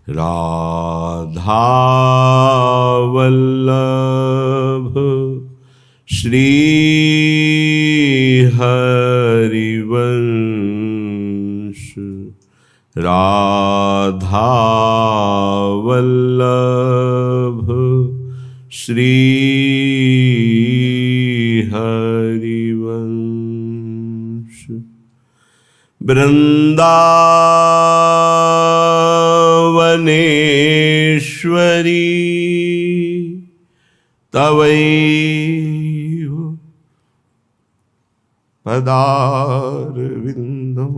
राधा वल्लभ श्री हरिवंश। राधा वल्लभ श्री हरिवंश। वृंदावनेश्वरी तवैव पदारविन्दं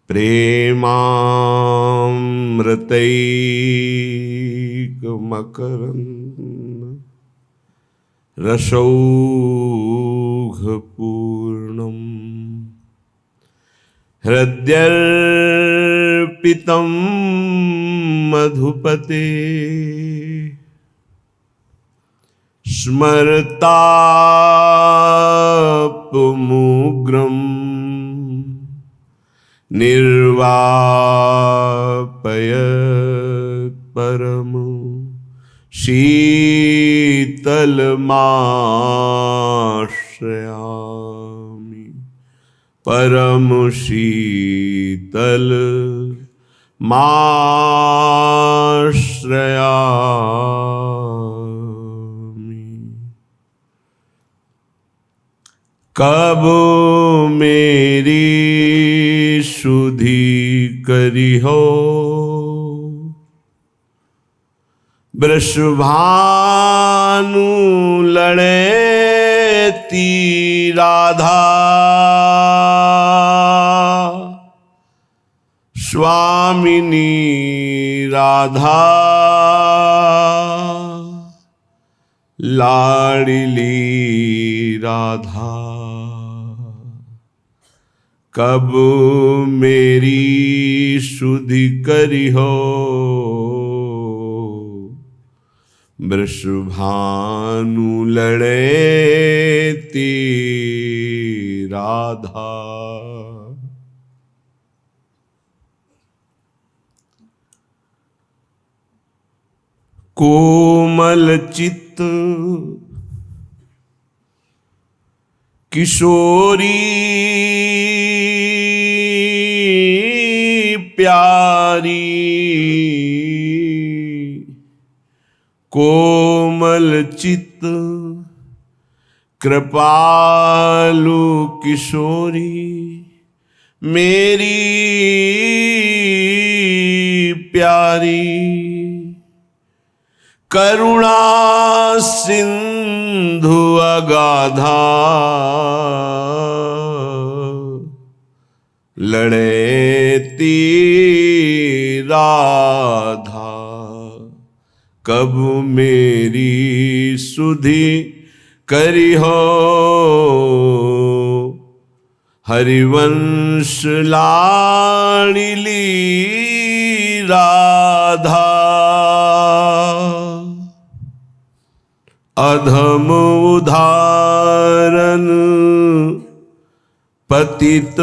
प्रेमामृतैकमकरन् रसौघपूर्णम् हृद्यर्पितं मधुपते स्मरतापमुग्रं निर्वापयत् परम शीतलमाश्रयामि। परम शीतल माश्रयामि। कब मेरी सुधि करिहो वृषभानु लड़ेती राधा। स्वामिनी राधा लाडली राधा। कब मेरी सुधि करिहो वृषभानु लड़ेती राधा। कोमल चित्त किशोरी प्यारी। कोमल चित्त कृपालु किशोरी मेरी प्यारी। करुणा सिंधु अगाधा लड़ेती राधा। कब मेरी सुधि करिहो हरिवंश लाडली राधा। अधम उदाहरण पतित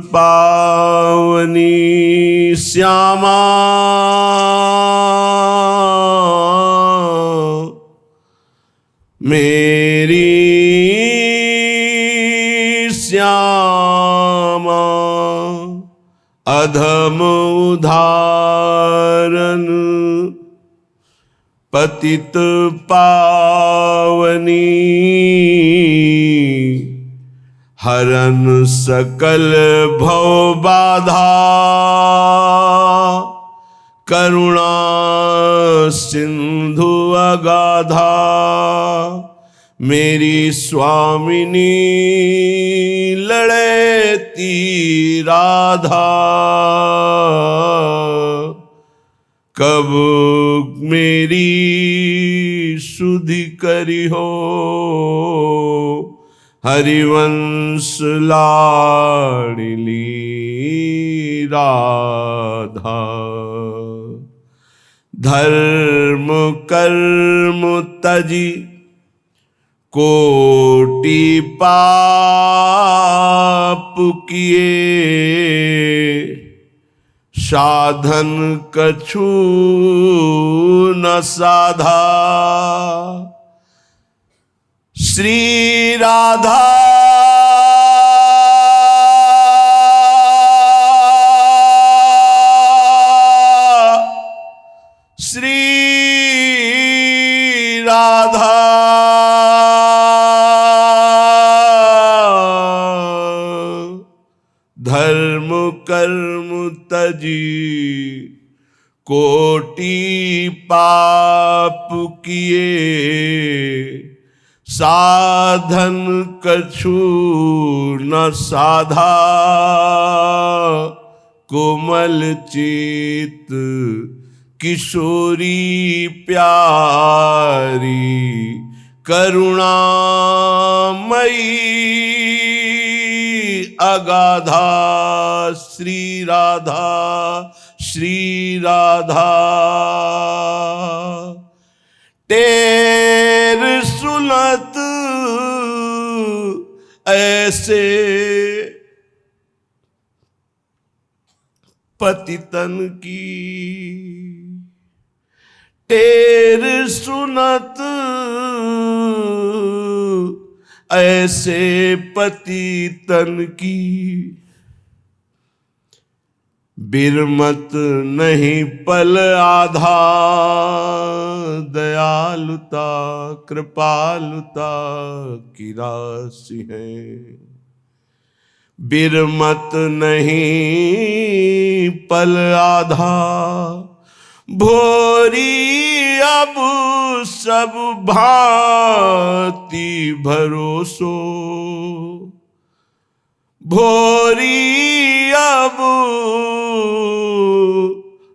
पावनी श्यामा। मेरी श्यामा अधम उदाहरण पतित पावनी। हरन सकल भव बाधा करुणा सिंधु अगाधा। मेरी स्वामिनी लड़ेती राधा। कब मेरी सुधि करिहो हरिवंश लाडली राधा। धर्म कर्म तजी कोटि पाप किए साधन कछु न साधा। श्री राधा श्री राधा धर्म कर्म तजी कोटि पाप किए। साधन कछु न साधा कोमल चित किशोरी प्यारी करुणामयी अगाधा। श्री राधा श्री राधा टेर सुनत ऐसे पतितन की। टेर सुनत ऐसे पतितन की। बिरमत नहीं पल आधा दयालुता कृपालुता की राशि है। बिरमत नहीं पल आधा भोरी अब सब भांति भरोसो। भोरी अब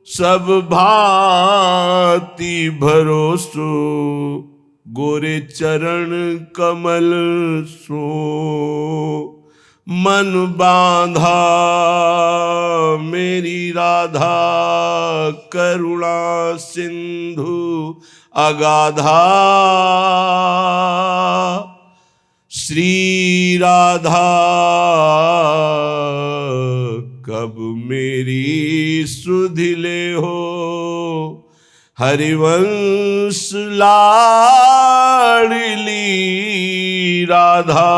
सब भांति भरोसो गोरे चरण कमल सो। मन बांधा मेरी राधा करुणा सिंधु अगाधा। श्री राधा कब मेरी सुधि ले हो। हरिवंश लाडली राधा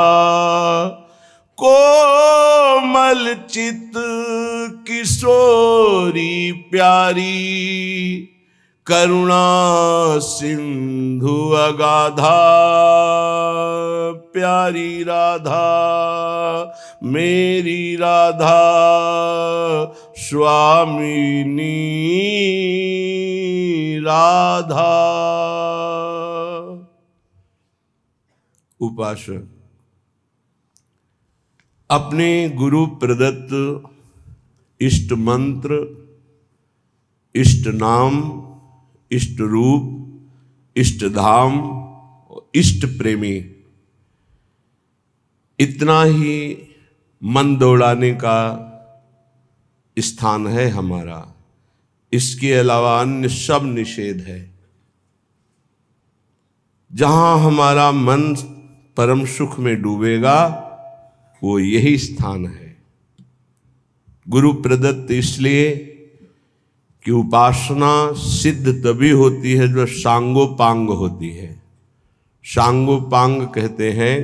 कोमल चित किशोरी प्यारी करुणा सिंधु अगाधा। प्यारी राधा मेरी राधा स्वामिनी राधा। उपासक अपने गुरु प्रदत्त इष्ट मंत्र, इष्ट नाम, इष्ट रूप, इष्ट धाम, इष्ट प्रेमी, इतना ही मन दौड़ाने का स्थान है हमारा। इसके अलावा अन्य सब निषेध है। जहां हमारा मन परम सुख में डूबेगा वो यही स्थान है। गुरु प्रदत्त इसलिए कि उपासना सिद्ध तभी होती है जो सांगोपांग होती है। सांगोपांग कहते हैं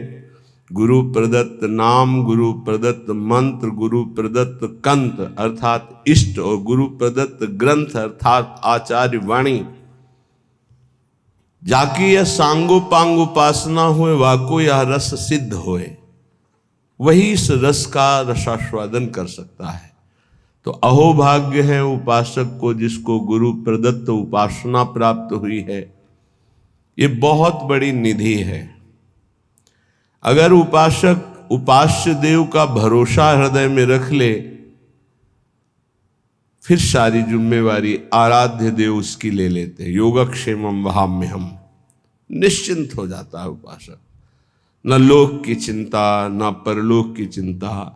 गुरु प्रदत्त नाम, गुरु प्रदत्त मंत्र, गुरु प्रदत्त कंत अर्थात इष्ट और गुरु प्रदत्त ग्रंथ अर्थात आचार्य वाणी। जाकी यह सांगोपांग उपासना हुए वाको यह रस सिद्ध होए, वही इस रस का रसास्वादन कर सकता है। तो अहोभाग्य है उपासक को जिसको गुरु प्रदत्त उपासना प्राप्त हुई है। ये बहुत बड़ी निधि है। अगर उपासक उपास्य देव का भरोसा हृदय में रख ले, फिर सारी जिम्मेवारी आराध्य देव उसकी ले लेते हैं। योगक्षेमम वहाम्यहम्, निश्चिंत हो जाता है उपासक। न लोक की चिंता, न परलोक की चिंता।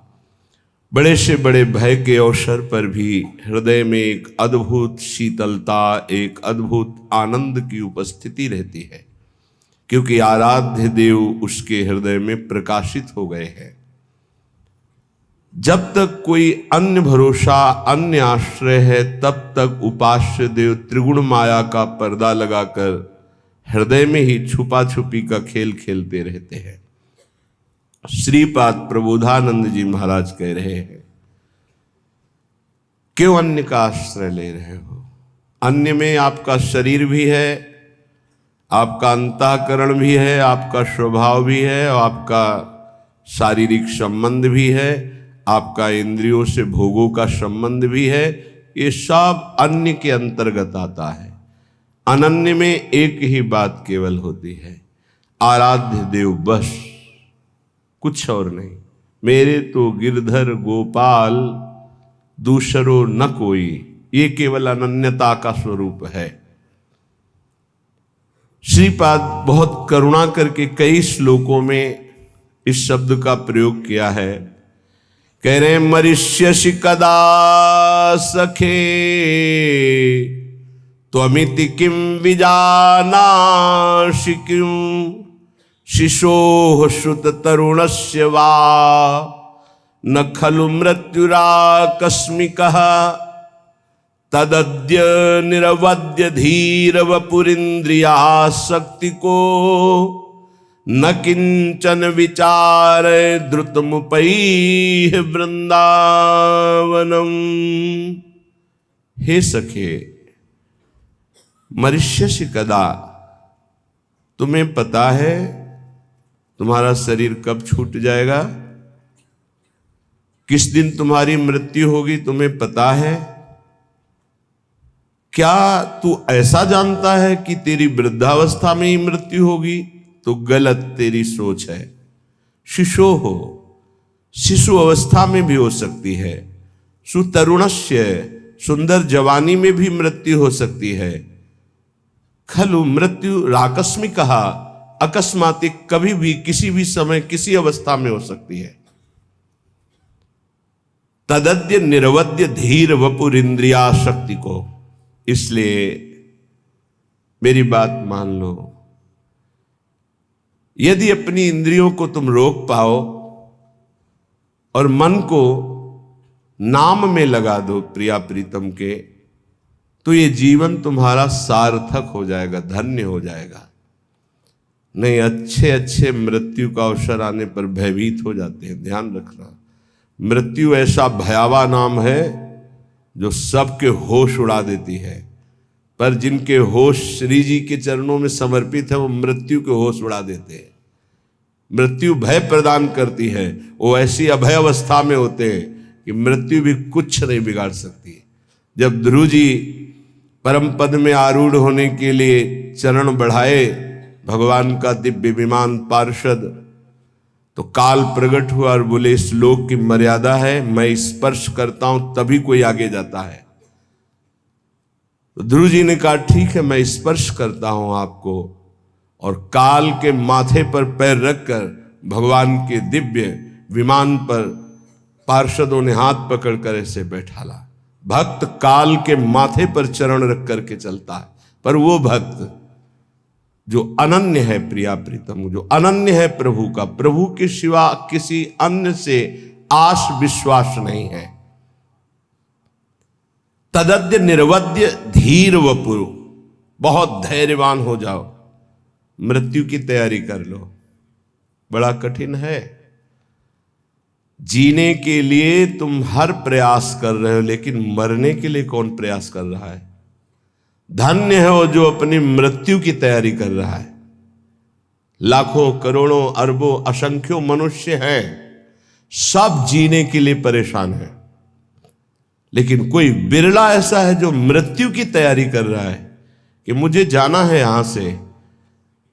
बड़े से बड़े भय के अवसर पर भी हृदय में एक अद्भुत शीतलता, एक अद्भुत आनंद की उपस्थिति रहती है, क्योंकि आराध्य देव उसके हृदय में प्रकाशित हो गए हैं। जब तक कोई अन्य भरोसा, अन्य आश्रय है, तब तक उपास्य देव त्रिगुण माया का पर्दा लगाकर हृदय में ही छुपा छुपी का खेल खेलते रहते हैं। श्रीपाद प्रबोधानंद जी महाराज कह रहे हैं, क्यों अन्य का आश्रय ले रहे हो? अन्य में आपका शरीर भी है, आपका अंतःकरण भी है, आपका स्वभाव भी है, और आपका शारीरिक संबंध भी है, आपका इंद्रियों से भोगों का संबंध भी है। ये सब अन्य के अंतर्गत आता है। अनन्य में एक ही बात केवल होती है, आराध्य देव बस, कुछ और नहीं। मेरे तो गिरधर गोपाल दूसरो न कोई, ये केवल अनन्यता का स्वरूप है। श्रीपाद बहुत करुणा करके कई श्लोकों में इस शब्द का प्रयोग किया है। कह रहे मरिष्यसि कदा सखे त्वमिति किं विजानासि किं शिशोः श्रुत तरुणस्य वा न खलु मृत्युराकस्मिकः तदद्य निरवद्य धीर वपुरिन्द्रियासक्ति को न किंचन विचार द्रुतमुपैः वृंदावनम। हे सखे, मरिष्यसि कदा, तुम्हें पता है तुम्हारा शरीर कब छूट जाएगा, किस दिन तुम्हारी मृत्यु होगी, तुम्हें पता है? क्या तू ऐसा जानता है कि तेरी वृद्धावस्था में ही मृत्यु होगी? तो गलत तेरी सोच है। शिशो हो, शिशु अवस्था में भी हो सकती है, सुतरुणस्य, सुंदर जवानी में भी मृत्यु हो सकती है। खलु मृत्यु राकस्मिक कहा, अकस्मातिक, कभी भी किसी भी समय किसी अवस्था में हो सकती है। तदद्य निरवद्य धीर वपुर इंद्रिया शक्ति को। इसलिए मेरी बात मान लो, यदि अपनी इंद्रियों को तुम रोक पाओ और मन को नाम में लगा दो प्रिया प्रीतम के, तो ये जीवन तुम्हारा सार्थक हो जाएगा, धन्य हो जाएगा। नहीं, अच्छे अच्छे मृत्यु का अवसर आने पर भयभीत हो जाते हैं। ध्यान रखना, मृत्यु ऐसा भयावह नाम है जो सबके होश उड़ा देती है, पर जिनके होश श्री जी के चरणों में समर्पित है वो मृत्यु के होश उड़ा देते हैं। मृत्यु भय प्रदान करती है, वो ऐसी अभय अवस्था में होते हैं कि मृत्यु भी कुछ नहीं बिगाड़ सकती। जब ध्रुव जी परम पद में आरूढ़ होने के लिए चरण बढ़ाए भगवान का दिव्य विमान पार्षद, तो काल प्रकट हुआ और बोले इस लोक की मर्यादा है, मैं स्पर्श करता हूं तभी कोई आगे जाता है। तो ध्रुव जी ने कहा ठीक है, मैं स्पर्श करता हूं आपको, और काल के माथे पर पैर रखकर भगवान के दिव्य विमान पर पार्षदों ने हाथ पकड़कर ऐसे बैठाला। भक्त काल के माथे पर चरण रख करके चलता है, पर वो भक्त जो अनन्य है प्रिया प्रीतम, जो अनन्य है प्रभु का, प्रभु के सिवा किसी अन्य से आश विश्वास नहीं है। तदद्य निर्वद्य धीर वपुर, बहुत धैर्यवान हो जाओ, मृत्यु की तैयारी कर लो। बड़ा कठिन है, जीने के लिए तुम हर प्रयास कर रहे हो, लेकिन मरने के लिए कौन प्रयास कर रहा है? धन्य है वो जो अपनी मृत्यु की तैयारी कर रहा है। लाखों करोड़ों अरबों असंख्यों मनुष्य हैं, सब जीने के लिए परेशान है, लेकिन कोई बिरला ऐसा है जो मृत्यु की तैयारी कर रहा है कि मुझे जाना है यहां से,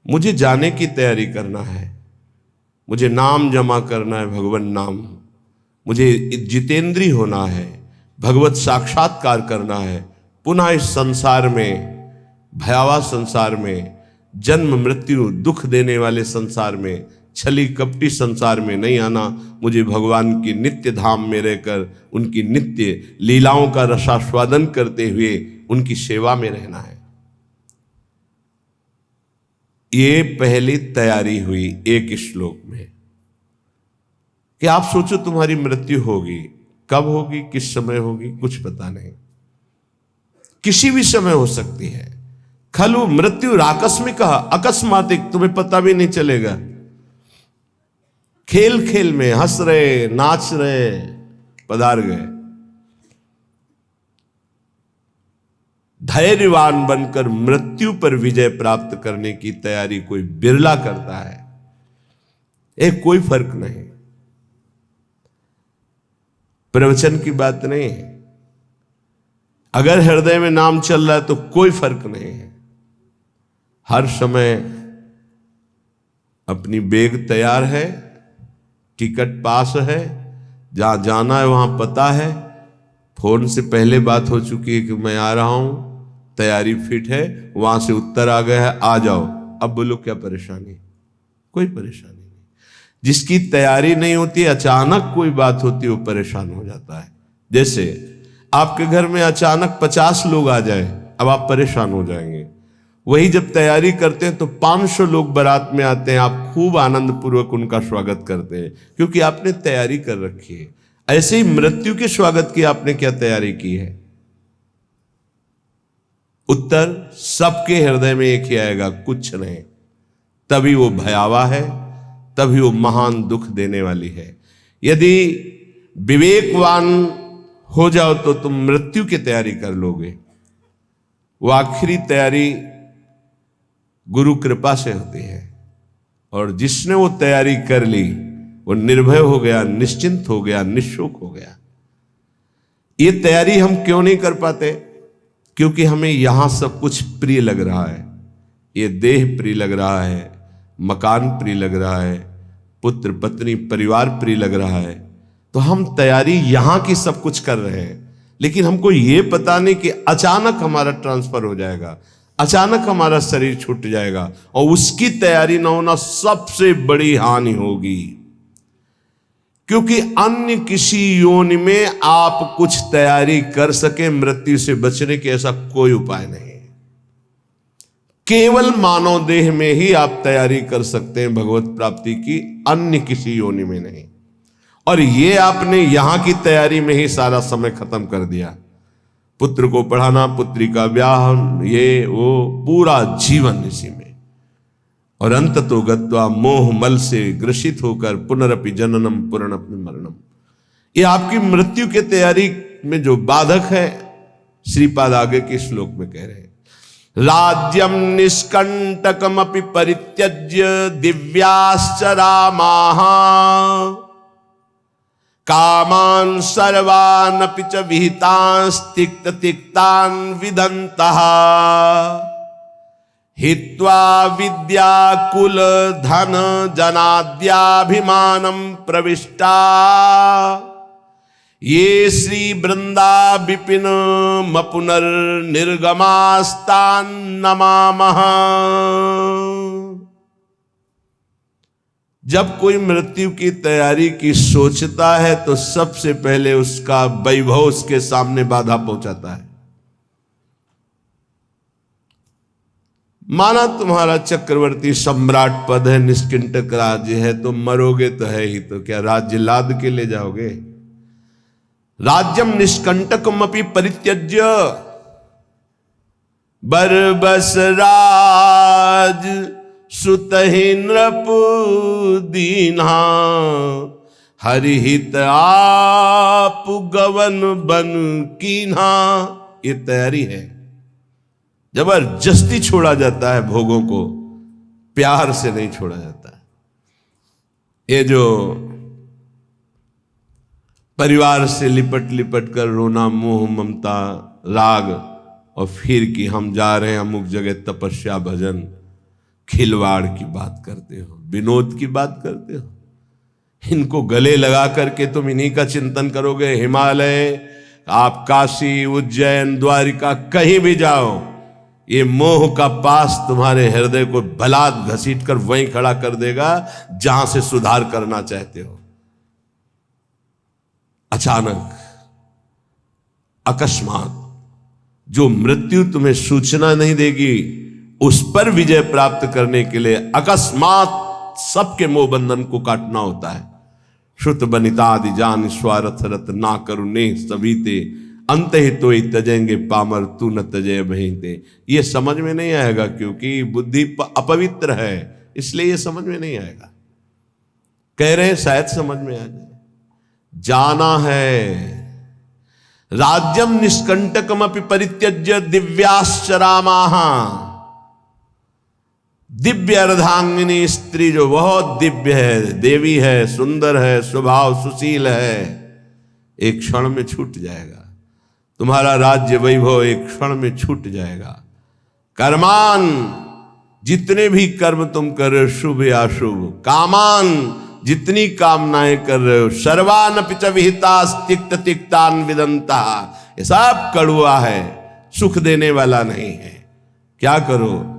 मुझे जाने की तैयारी करना है, मुझे नाम जमा करना है, भगवान नाम, मुझे जितेंद्री होना है, भगवत साक्षात्कार करना है। पुनः इस संसार में, भयावह संसार में, जन्म मृत्यु दुख देने वाले संसार में, छली कपटी संसार में नहीं आना। मुझे भगवान की नित्य धाम में रहकर उनकी नित्य लीलाओं का रसास्वादन करते हुए उनकी सेवा में रहना है। ये पहली तैयारी हुई एक श्लोक में कि आप सोचो तुम्हारी मृत्यु होगी, कब होगी, किस समय होगी, कुछ पता नहीं, किसी भी समय हो सकती है। खलु मृत्यु आकस्मिक अकस्मातिक, तुम्हें पता भी नहीं चलेगा। खेल खेल में हंस रहे, नाच रहे, पधार गए। धैर्यवान बनकर मृत्यु पर विजय प्राप्त करने की तैयारी कोई बिरला करता है। एक कोई फर्क नहीं, प्रवचन की बात नहीं है। अगर हृदय में नाम चल रहा है तो कोई फर्क नहीं है। हर समय अपनी बैग तैयार है, टिकट पास है, जहां जाना है वहां पता है, फोन से पहले बात हो चुकी है कि मैं आ रहा हूं, तैयारी फिट है, वहां से उत्तर आ गया है, आ जाओ। अब बोलो क्या परेशानी? कोई परेशानी नहीं। जिसकी तैयारी नहीं होती, अचानक कोई बात होती है, वो परेशान हो जाता है। जैसे आपके घर में अचानक 50 लोग आ जाए, अब आप परेशान हो जाएंगे। वही जब तैयारी करते हैं तो 500 लोग बारात में आते हैं, आप खूब आनंद पूर्वक उनका स्वागत करते हैं, क्योंकि आपने तैयारी कर रखी है। ऐसे ही मृत्यु के स्वागत की आपने क्या तैयारी की है? उत्तर सबके हृदय में एक ही आएगा, कुछ नहीं। तभी वो भयावह है, तभी वो महान दुख देने वाली है। यदि विवेकवान हो जाओ तो तुम मृत्यु की तैयारी कर लोगे। वो आखिरी तैयारी गुरु कृपा से होती है, और जिसने वो तैयारी कर ली वो निर्भय हो गया, निश्चिंत हो गया, निःशुक हो गया। ये तैयारी हम क्यों नहीं कर पाते? क्योंकि हमें यहां सब कुछ प्रिय लग रहा है। ये देह प्रिय लग रहा है, मकान प्रिय लग रहा है, पुत्र पत्नी परिवार प्रिय लग रहा है, तो हम तैयारी यहां की सब कुछ कर रहे हैं। लेकिन हमको ये पता नहीं कि अचानक हमारा ट्रांसफर हो जाएगा, अचानक हमारा शरीर छूट जाएगा, और उसकी तैयारी ना होना सबसे बड़ी हानि होगी। क्योंकि अन्य किसी योनि में आप कुछ तैयारी कर सके मृत्यु से बचने के, ऐसा कोई उपाय नहीं है। केवल मानव देह में ही आप तैयारी कर सकते हैं भगवत प्राप्ति की, अन्य किसी योनि में नहीं। और ये आपने यहां की तैयारी में ही सारा समय खत्म कर दिया। पुत्र को पढ़ाना, पुत्री का ब्याह, ये वो, पूरा जीवन इसी में। और अंत तो गत्वा मोह मल से ग्रसित होकर पुनरपि जननम पुनरपि मरणम। ये आपकी मृत्यु के तैयारी में जो बाधक है, श्रीपाद आगे के श्लोक में कह रहे हैं। राज्यम निष्कंटकमपि परित्यज्य दिव्याश्च रामाः कामान सर्वान् अपि च विहितांस्तिक्त तिक्तान् विदन्तः हित्वा विद्या कुल धन जनाद्याभिमानं प्रविष्टा ये श्री वृंदा विपिन मपुनर्निर्गमास्तान् नमामः। जब कोई मृत्यु की तैयारी की सोचता है तो सबसे पहले उसका वैभव उसके सामने बाधा पहुंचाता है। माना तुम्हारा चक्रवर्ती सम्राट पद है, निष्कंटक राज्य है, तो मरोगे तो है ही, तो क्या राज्य लाद के ले जाओगे? राज्यम निष्कंटकमपि परित्यज्य, बरबस राज सुतहि नृप दीन्हा हरिहित आप गवन बन कीन्हा। ये तैयारी है। जबरदस्ती छोड़ा जाता है भोगों को, प्यार से नहीं छोड़ा जाता है। ये जो परिवार से लिपट लिपट कर रोना, मोह ममता राग, और फिर कि हम जा रहे हैं अमुक जगह तपस्या भजन, खिलवाड़ की बात करते हो, विनोद की बात करते हो। इनको गले लगा करके तुम इन्हीं का चिंतन करोगे। हिमालय, आप काशी, उज्जैन, द्वारिका, कहीं भी जाओ, ये मोह का पास तुम्हारे हृदय को बलात् घसीट कर वहीं खड़ा कर देगा जहां से सुधार करना चाहते हो। अचानक, अकस्मात जो मृत्यु तुम्हें सूचना नहीं देगी, उस पर विजय प्राप्त करने के लिए अकस्मात सबके मोह बंधन को काटना होता है। श्रुत बनितादि जान स्वारथ रत ना करुणे सभी अंत ही तो ही तजेंगे पामर तू न तजय भयते। ये समझ में नहीं आएगा क्योंकि बुद्धि अपवित्र है, इसलिए ये समझ में नहीं आएगा। कह रहे शायद समझ में आ जाए। जाना है राज्यम निष्कंटकम अपि परित्यज्य दिव्याश्च रामाः। दिव्य अर्धांगिनी स्त्री जो बहुत दिव्य है, देवी है, सुंदर है, स्वभाव सुशील है, एक क्षण में छूट जाएगा। तुम्हारा राज्य वैभव एक क्षण में छूट जाएगा। कर्मान, जितने भी कर्म तुम कर रहे हो शुभ या अशुभ, कामान, जितनी कामनाएं कर रहे हो, सर्वान पिच विहिता तिक्त तिक्तान विदंता, ये सब कड़ुआ है, सुख देने वाला नहीं है। क्या करो,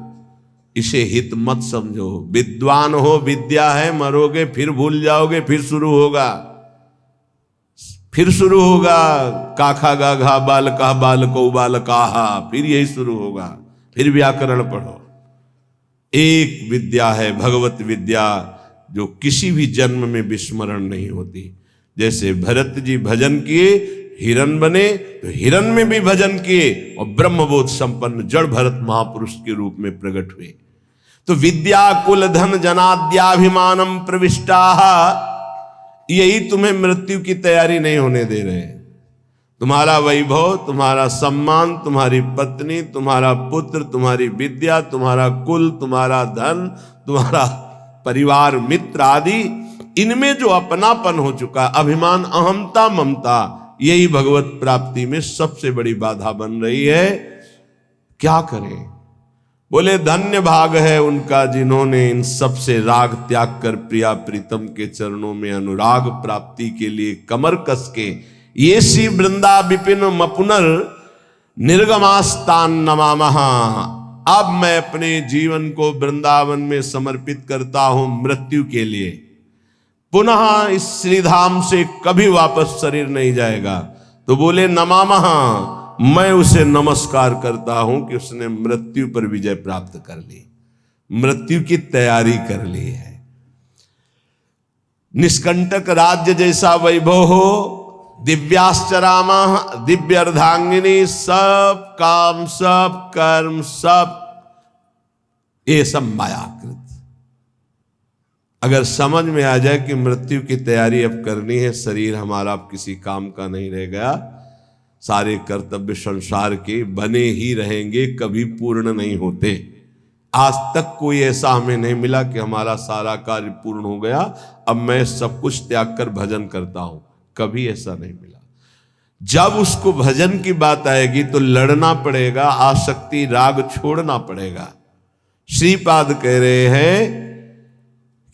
इसे हित मत समझो। विद्वान हो, विद्या है, मरोगे फिर भूल जाओगे, फिर शुरू होगा, काखा गाघा बालका बालको बालकाहा, फिर यही शुरू होगा, फिर व्याकरण पढ़ो। एक विद्या है भगवत विद्या, जो किसी भी जन्म में विस्मरण नहीं होती। जैसे भरत जी भजन किए, हिरन बने, तो हिरन में भी भजन किए और ब्रह्मबोध संपन्न जड़ भरत महापुरुष के रूप में प्रकट हुए। तो विद्या कुल धन जनाद्याभिमानम प्रविष्टा, यही तुम्हें मृत्यु की तैयारी नहीं होने दे रहे। तुम्हारा वैभव, तुम्हारा सम्मान, तुम्हारी पत्नी, तुम्हारा पुत्र, तुम्हारी विद्या, तुम्हारा कुल, तुम्हारा धन, तुम्हारा परिवार, मित्र आदि, इनमें जो अपनापन हो चुका, अभिमान, अहमता, ममता, यही भगवत प्राप्ति में सबसे बड़ी बाधा बन रही है। क्या करें? बोले धन्य भाग है उनका जिन्होंने इन सब से राग त्याग कर प्रिया प्रीतम के चरणों में अनुराग प्राप्ति के लिए कमर कस के ये सी वृंदा विपिन मपुनर निर्गमास्तान नमामः। अब मैं अपने जीवन को वृंदावन में समर्पित करता हूं मृत्यु के लिए। पुनः इस श्रीधाम से कभी वापस शरीर नहीं जाएगा। तो बोले नमामः, मैं उसे नमस्कार करता हूं कि उसने मृत्यु पर विजय प्राप्त कर ली, मृत्यु की तैयारी कर ली है। निष्कंटक राज्य जैसा वैभव हो, दिव्याश्च रामा, दिव्य अर्धांगिनी, सब काम, सब कर्म, सब ये सब मायाकृत। अगर समझ में आ जाए कि मृत्यु की तैयारी अब करनी है, शरीर हमारा अब किसी काम का नहीं रह गया, सारे कर्तव्य संसार के बने ही रहेंगे, कभी पूर्ण नहीं होते। आज तक कोई ऐसा हमें नहीं मिला कि हमारा सारा कार्य पूर्ण हो गया, अब मैं सब कुछ त्याग कर भजन करता हूं, कभी ऐसा नहीं मिला। जब उसको भजन की बात आएगी तो लड़ना पड़ेगा, आसक्ति राग छोड़ना पड़ेगा। श्रीपाद कह रहे हैं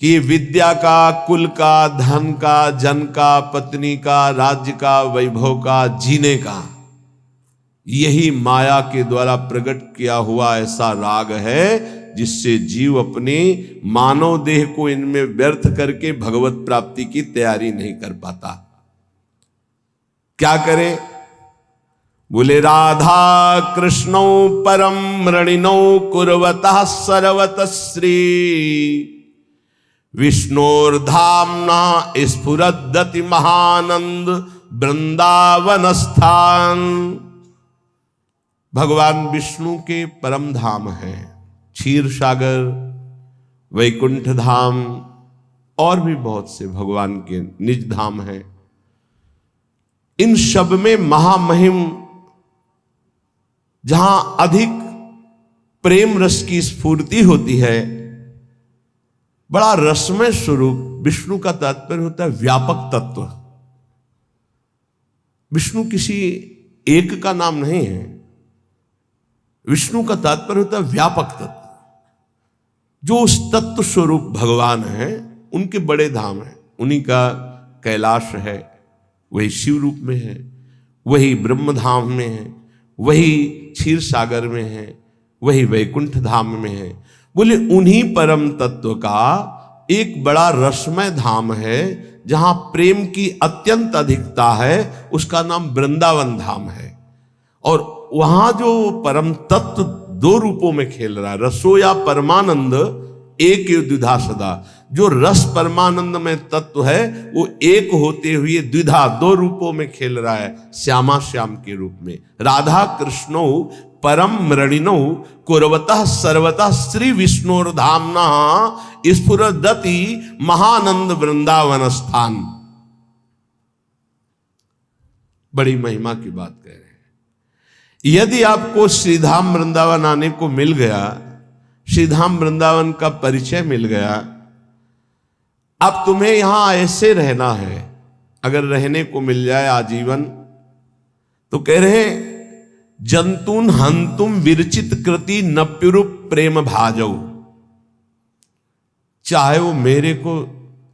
कि विद्या का, कुल का, धन का, जन का, पत्नी का, राज्य का, वैभव का, जीने का, यही माया के द्वारा प्रकट किया हुआ ऐसा राग है जिससे जीव अपने मानव देह को इनमें व्यर्थ करके भगवत प्राप्ति की तैयारी नहीं कर पाता। क्या करे? बोले राधा कृष्णौ परम रणिनौ कुर्वतः सर्वतः श्री विष्णोर्धाम्ना स्फुरद्दति महानंद वृंदावन स्थान। भगवान विष्णु के परम धाम हैं, क्षीर सागर, वैकुंठ धाम और भी बहुत से भगवान के निज धाम हैं। इन सब में महामहिम, जहां अधिक प्रेम रस की स्फूर्ति होती है, बड़ा रसमय स्वरूप। विष्णु का तात्पर्य होता है व्यापक तत्व। विष्णु किसी एक का नाम नहीं है, विष्णु का तात्पर्य होता है व्यापक तत्व। जो उस तत्व स्वरूप भगवान है, उनके बड़े धाम हैं। उन्हीं का कैलाश है, वही शिव रूप में है, वही ब्रह्म धाम में है, वही क्षीर सागर में है, वही वैकुंठ धाम में है। बोले उन्हीं परम तत्व का एक बड़ा रसमय धाम है जहां प्रेम की अत्यंत अधिकता है, उसका नाम वृंदावन धाम है। और वहां जो परम तत्व दो रूपों में खेल रहा है, रसो या परमानंद एक द्विधा सदा। जो रस परमानंद में तत्व है वो एक होते हुए द्विधा दो रूपों में खेल रहा है, श्यामा श्याम के रूप में। राधा कृष्णो परम मृणिनो कुर्वतः सर्वतः श्री विष्णुर धामना स्फुरदति महानंद वृंदावन स्थान। बड़ी महिमा की बात कह रहे हैं। यदि आपको श्रीधाम वृंदावन आने को मिल गया, श्रीधाम वृंदावन का परिचय मिल गया, अब तुम्हें यहां ऐसे रहना है, अगर रहने को मिल जाए आजीवन, तो कह रहे जंतुन हंतुम विरचित कृति नप्युरूप प्रेम भाजौ। चाहे वो मेरे को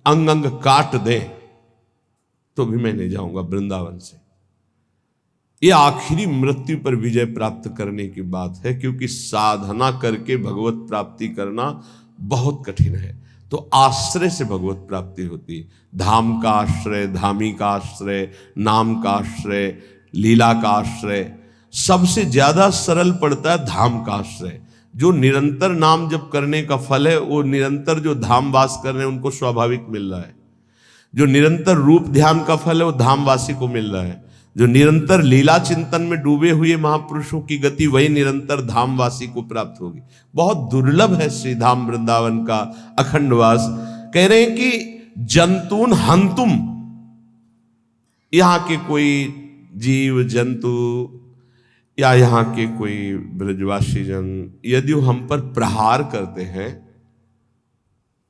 अंग अंग काट दे तो भी मैं नहीं जाऊंगा वृंदावन से। ये आखिरी मृत्यु पर विजय प्राप्त करने की बात है, क्योंकि साधना करके भगवत प्राप्ति करना बहुत कठिन है। तो आश्रय से भगवत प्राप्ति होती है। धाम का आश्रय, धामी का आश्रय, नाम का आश्रय, लीला का आश्रय, सबसे ज्यादा सरल पड़ता है धाम का आश्रय। जो निरंतर नाम जप करने का फल है वो निरंतर जो धाम वास कर रहे हैं उनको स्वाभाविक मिल रहा है। जो निरंतर रूप ध्यान का फल है वो धामवासी को मिल रहा है। जो निरंतर लीला चिंतन में डूबे हुए महापुरुषों की गति वही निरंतर धामवासी को प्राप्त होगी। बहुत दुर्लभ है श्री धाम वृंदावन का अखंडवास। कह रहे हैं कि जंतुन हंतुम, यहां के कोई जीव जंतु या यहाँ के कोई ब्रजवासी जन यदि हम पर प्रहार करते हैं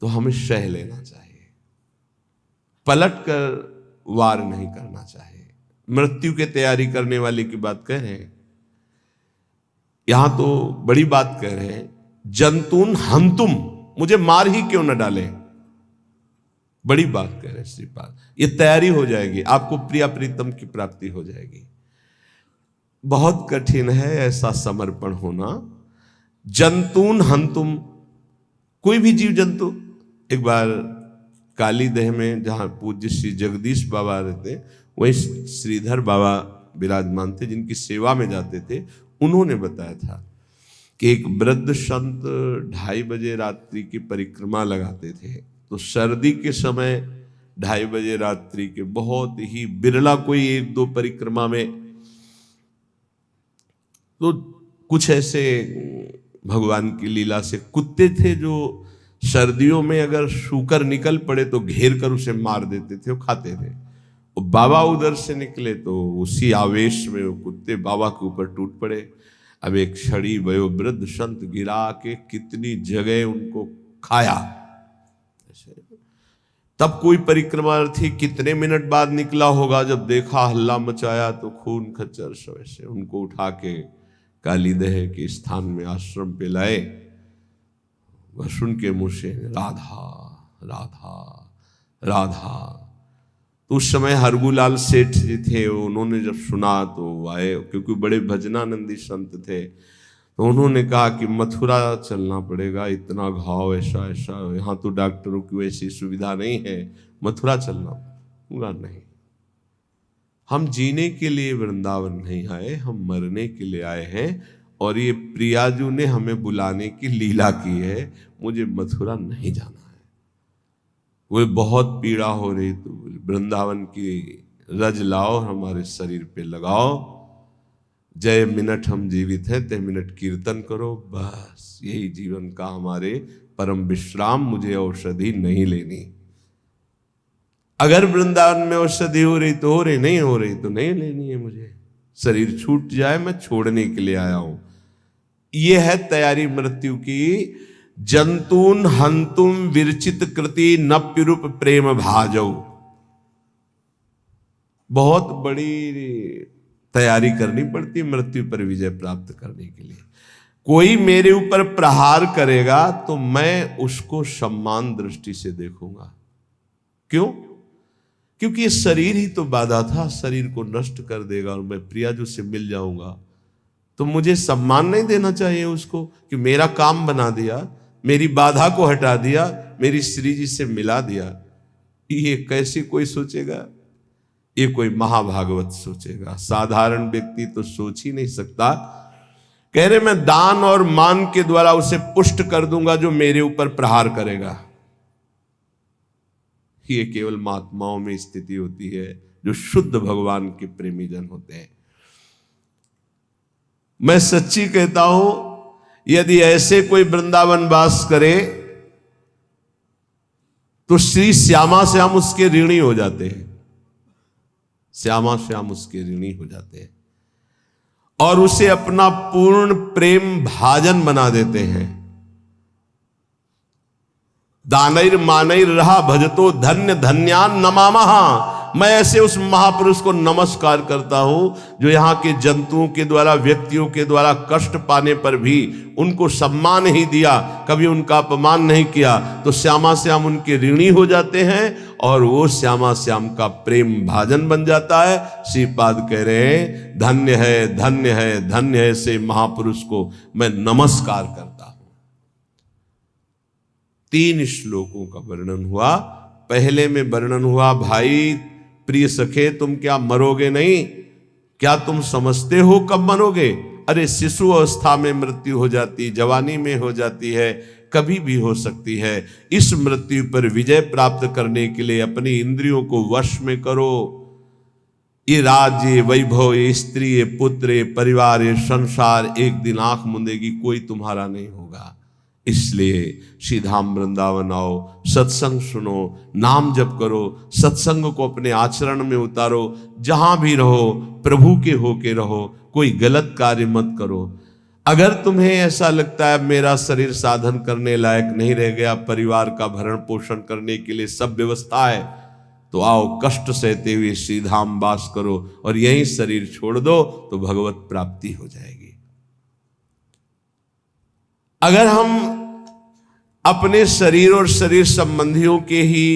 तो हमें सह लेना चाहिए, पलट कर वार नहीं करना चाहिए। मृत्यु की तैयारी करने वाले की बात कह रहे हैं, यहां तो बड़ी बात कह रहे हैं, जंतुन हंतुम, मुझे मार ही क्यों न डाले। बड़ी बात कह रहे हैं श्रीपाद। ये तैयारी हो जाएगी, आपको प्रिया प्रीतम की प्राप्ति हो जाएगी। बहुत कठिन है ऐसा समर्पण होना। जंतुन हंतुम, कोई भी जीव जंतु। एक बार काली देह में जहां पूज्य श्री जगदीश बाबा रहते वहीं श्रीधर बाबा विराजमान थे, जिनकी सेवा में जाते थे। उन्होंने बताया था कि एक वृद्ध संत 2:30 बजे रात्रि की परिक्रमा लगाते थे। तो सर्दी के समय 2:30 बजे रात्रि के बहुत ही बिरला कोई 1-2 परिक्रमा में, तो कुछ ऐसे भगवान की लीला से कुत्ते थे जो सर्दियों में अगर सूकर निकल पड़े तो घेर कर उसे मार देते थे, वो खाते थे। और बाबा उधर से निकले तो उसी आवेश में वो कुत्ते बाबा के ऊपर टूट पड़े। अब एक छड़ी वयोवृद्ध संत गिरा के कितनी जगह उनको खाया। तब कोई परिक्रमार्थी कितने मिनट बाद निकला होगा, जब देखा हल्ला मचाया तो खून खच्चर से उनको उठा के कालीदेह के स्थान में आश्रम पे लाए। वह सुन के मुंह से राधा राधा राधा। तो उस समय हरगुलाल सेठ जी थे, उन्होंने जब सुना तो आए, क्योंकि बड़े भजनानंदी संत थे। तो उन्होंने कहा कि मथुरा चलना पड़ेगा, इतना घाव ऐसा ऐसा, यहाँ तो डॉक्टरों की वैसी सुविधा नहीं है, मथुरा चलना। पूरा नहीं, हम जीने के लिए वृंदावन नहीं आए, हम मरने के लिए आए हैं। और ये प्रियाजू ने हमें बुलाने की लीला की है, मुझे मथुरा नहीं जाना है। वो बहुत पीड़ा हो रही, तो वृंदावन की रज लाओ, हमारे शरीर पे लगाओ, जय मिनट हम जीवित हैं ते मिनट कीर्तन करो, बस यही जीवन का हमारे परम विश्राम, मुझे औषधि नहीं लेनी। अगर वृंदावन में औषधि हो रही तो हो रही, नहीं हो रही तो नहीं लेनी है मुझे। शरीर छूट जाए, मैं छोड़ने के लिए आया हूं। यह है तैयारी मृत्यु की। जंतुन हंतुम विरचित कृति नप्युरूप प्रेम भाजौ। बहुत बड़ी तैयारी करनी पड़ती है मृत्यु पर विजय प्राप्त करने के लिए। कोई मेरे ऊपर प्रहार करेगा तो मैं उसको सम्मान दृष्टि से देखूंगा। क्यों? क्योंकि ये शरीर ही तो बाधा था, शरीर को नष्ट कर देगा और मैं प्रियाजू से मिल जाऊंगा, तो मुझे सम्मान नहीं देना चाहिए उसको कि मेरा काम बना दिया, मेरी बाधा को हटा दिया, मेरी श्री जी से मिला दिया। ये कैसे कोई सोचेगा? ये कोई महाभागवत सोचेगा, साधारण व्यक्ति तो सोच ही नहीं सकता। कह रहे मैं दान और मान के द्वारा उसे पुष्ट कर दूंगा जो मेरे ऊपर प्रहार करेगा। ये केवल महात्माओं में स्थिति होती है, जो शुद्ध भगवान के प्रेमी जन होते हैं। मैं सच्ची कहता हूं, यदि ऐसे कोई वृंदावन वास करे तो श्री श्यामा श्याम उसके ऋणी हो जाते हैं, श्यामा श्याम उसके ऋणी हो जाते हैं और उसे अपना पूर्ण प्रेम भाजन बना देते हैं। दानैर मानैर रहा भजतो धन्य धन्यान नमामहा। मैं ऐसे उस महापुरुष को नमस्कार करता हूं जो यहां के जंतुओं के द्वारा, व्यक्तियों के द्वारा कष्ट पाने पर भी उनको सम्मान ही दिया, कभी उनका अपमान नहीं किया, तो श्यामा श्याम उनके ऋणी हो जाते हैं और वो श्यामा श्याम का प्रेम भाजन बन जाता है। श्रीपाद कह रहे हैं धन्य है, धन्य है, धन्य है से महापुरुष को मैं नमस्कार करता हूं। 3 श्लोकों का वर्णन हुआ। पहले में वर्णन हुआ, भाई प्रिय सखे तुम क्या मरोगे नहीं? क्या तुम समझते हो कब मरोगे? अरे शिशु अवस्था में मृत्यु हो जाती, जवानी में हो जाती है, कभी भी हो सकती है। इस मृत्यु पर विजय प्राप्त करने के लिए अपनी इंद्रियों को वश में करो। ये राज्य, वैभव, ये स्त्री, ये पुत्र, ये परिवार, ये संसार एक दिन आंख मूंदेगी, कोई तुम्हारा नहीं होगा। इसलिए श्रीधाम वृंदावन आओ, सत्संग सुनो, नाम जप करो, सत्संग को अपने आचरण में उतारो, जहां भी रहो प्रभु के होके रहो, कोई गलत कार्य मत करो। अगर तुम्हें ऐसा लगता है मेरा शरीर साधन करने लायक नहीं रह गया, परिवार का भरण पोषण करने के लिए सब व्यवस्था है, तो आओ कष्ट सहते हुए श्रीधाम वास करो और यही शरीर छोड़ दो तो भगवत प्राप्ति हो जाएगी। अगर हम अपने शरीर और शरीर संबंधियों के ही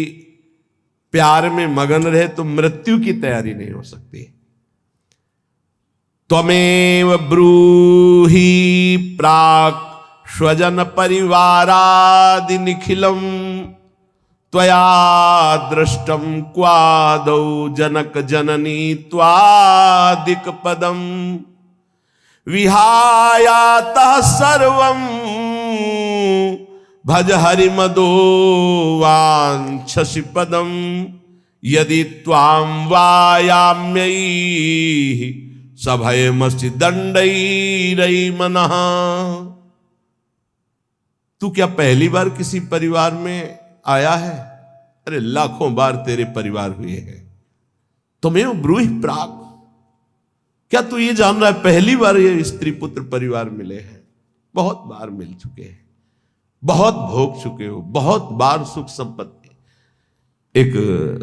प्यार में मगन रहे तो मृत्यु की तैयारी नहीं हो सकती। त्वमेव ब्रूहि प्राक् स्वजन परिवारादि निखिलम त्वया दृष्टम क्वादौ जनक जननी त्वादिक पदम विहायातः सर्वं भज हरिमदो वाञ्छसि पदम यदि त्वां वायाम्यै सभयमसि दण्डैरै मनः। तू क्या पहली बार किसी परिवार में आया है? अरे लाखों बार तेरे परिवार हुए हैं। तुम्हें ब्रूहि प्राक्, क्या तू ये जान रहा है पहली बार ये स्त्री पुत्र परिवार मिले हैं? बहुत बार मिल चुके हैं, बहुत भोग चुके हो, बहुत बार सुख संपत्ति। एक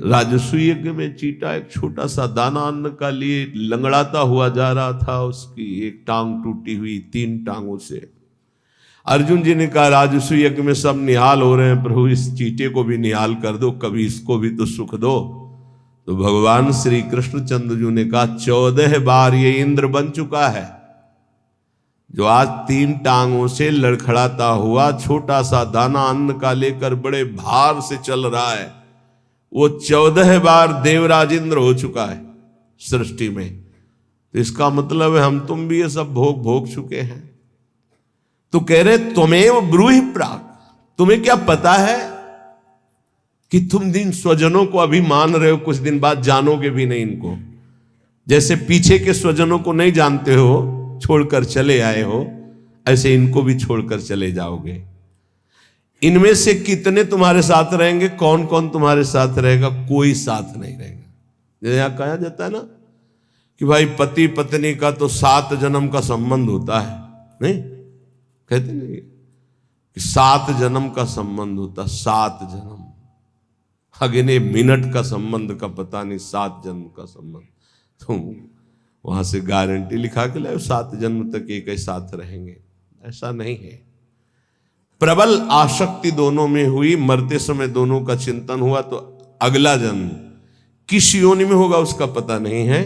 राजस्व यज्ञ में चीटा एक छोटा सा दाना अन्न का लिए लंगड़ाता हुआ जा रहा था, उसकी एक टांग टूटी हुई, 3 टांगों से। अर्जुन जी ने कहा राजस्व यज्ञ में सब निहाल हो रहे हैं, प्रभु इस चीटे को भी निहाल कर दो, कभी इसको भी तो सुख दो। तो भगवान श्री कृष्णचंद्र जी ने कहा 14 बार ये इंद्र बन चुका है, जो आज 3 टांगों से लड़खड़ाता हुआ छोटा सा दाना अन्न का लेकर बड़े भार से चल रहा है, वो 14 बार देवराज इंद्र हो चुका है सृष्टि में। तो इसका मतलब है हम तुम भी ये सब भोग भोग चुके हैं। तो कह रहे त्वमेव ब्रूहि प्राक्, तुम्हें क्या पता है कि तुम दिन स्वजनों को अभी मान रहे हो, कुछ दिन बाद जानोगे भी नहीं इनको। जैसे पीछे के स्वजनों को नहीं जानते हो, छोड़कर चले आए हो, ऐसे इनको भी छोड़कर चले जाओगे। इनमें से कितने तुम्हारे साथ रहेंगे? कौन कौन तुम्हारे साथ रहेगा? कोई साथ नहीं रहेगा। जैसे यहां कहा जाता है ना कि भाई पति पत्नी का तो 7 जन्म का संबंध होता है, नहीं कहते नहीं कि 7 जन्म का संबंध होता, 7 जन्म। अगले मिनट का संबंध का पता नहीं, 7 जन्म का संबंध। तो वहां से गारंटी लिखा के लाए 7 जन्म तक एक ही साथ रहेंगे, ऐसा नहीं है। प्रबल आसक्ति दोनों में हुई, मरते समय दोनों का चिंतन हुआ, तो अगला जन्म किस योनि में होगा उसका पता नहीं है,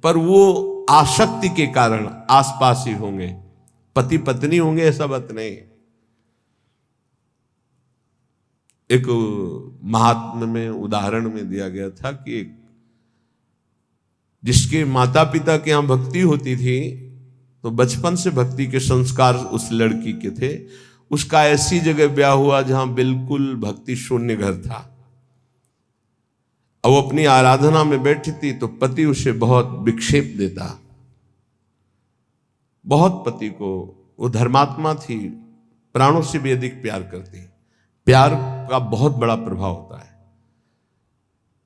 पर वो आसक्ति के कारण आसपास ही होंगे, पति पत्नी होंगे ऐसा बात नहीं। एक महात्मा में उदाहरण में दिया गया था कि जिसके माता पिता के यहां भक्ति होती थी, तो बचपन से भक्ति के संस्कार उस लड़की के थे। उसका ऐसी जगह ब्याह हुआ जहां बिल्कुल भक्ति शून्य घर था, अब वो अपनी आराधना में बैठी थी तो पति उसे बहुत विक्षेप देता, बहुत पति को, वो धर्मात्मा थी, प्राणों से भी अधिक प्यार करती। प्यार का बहुत बड़ा प्रभाव होता है।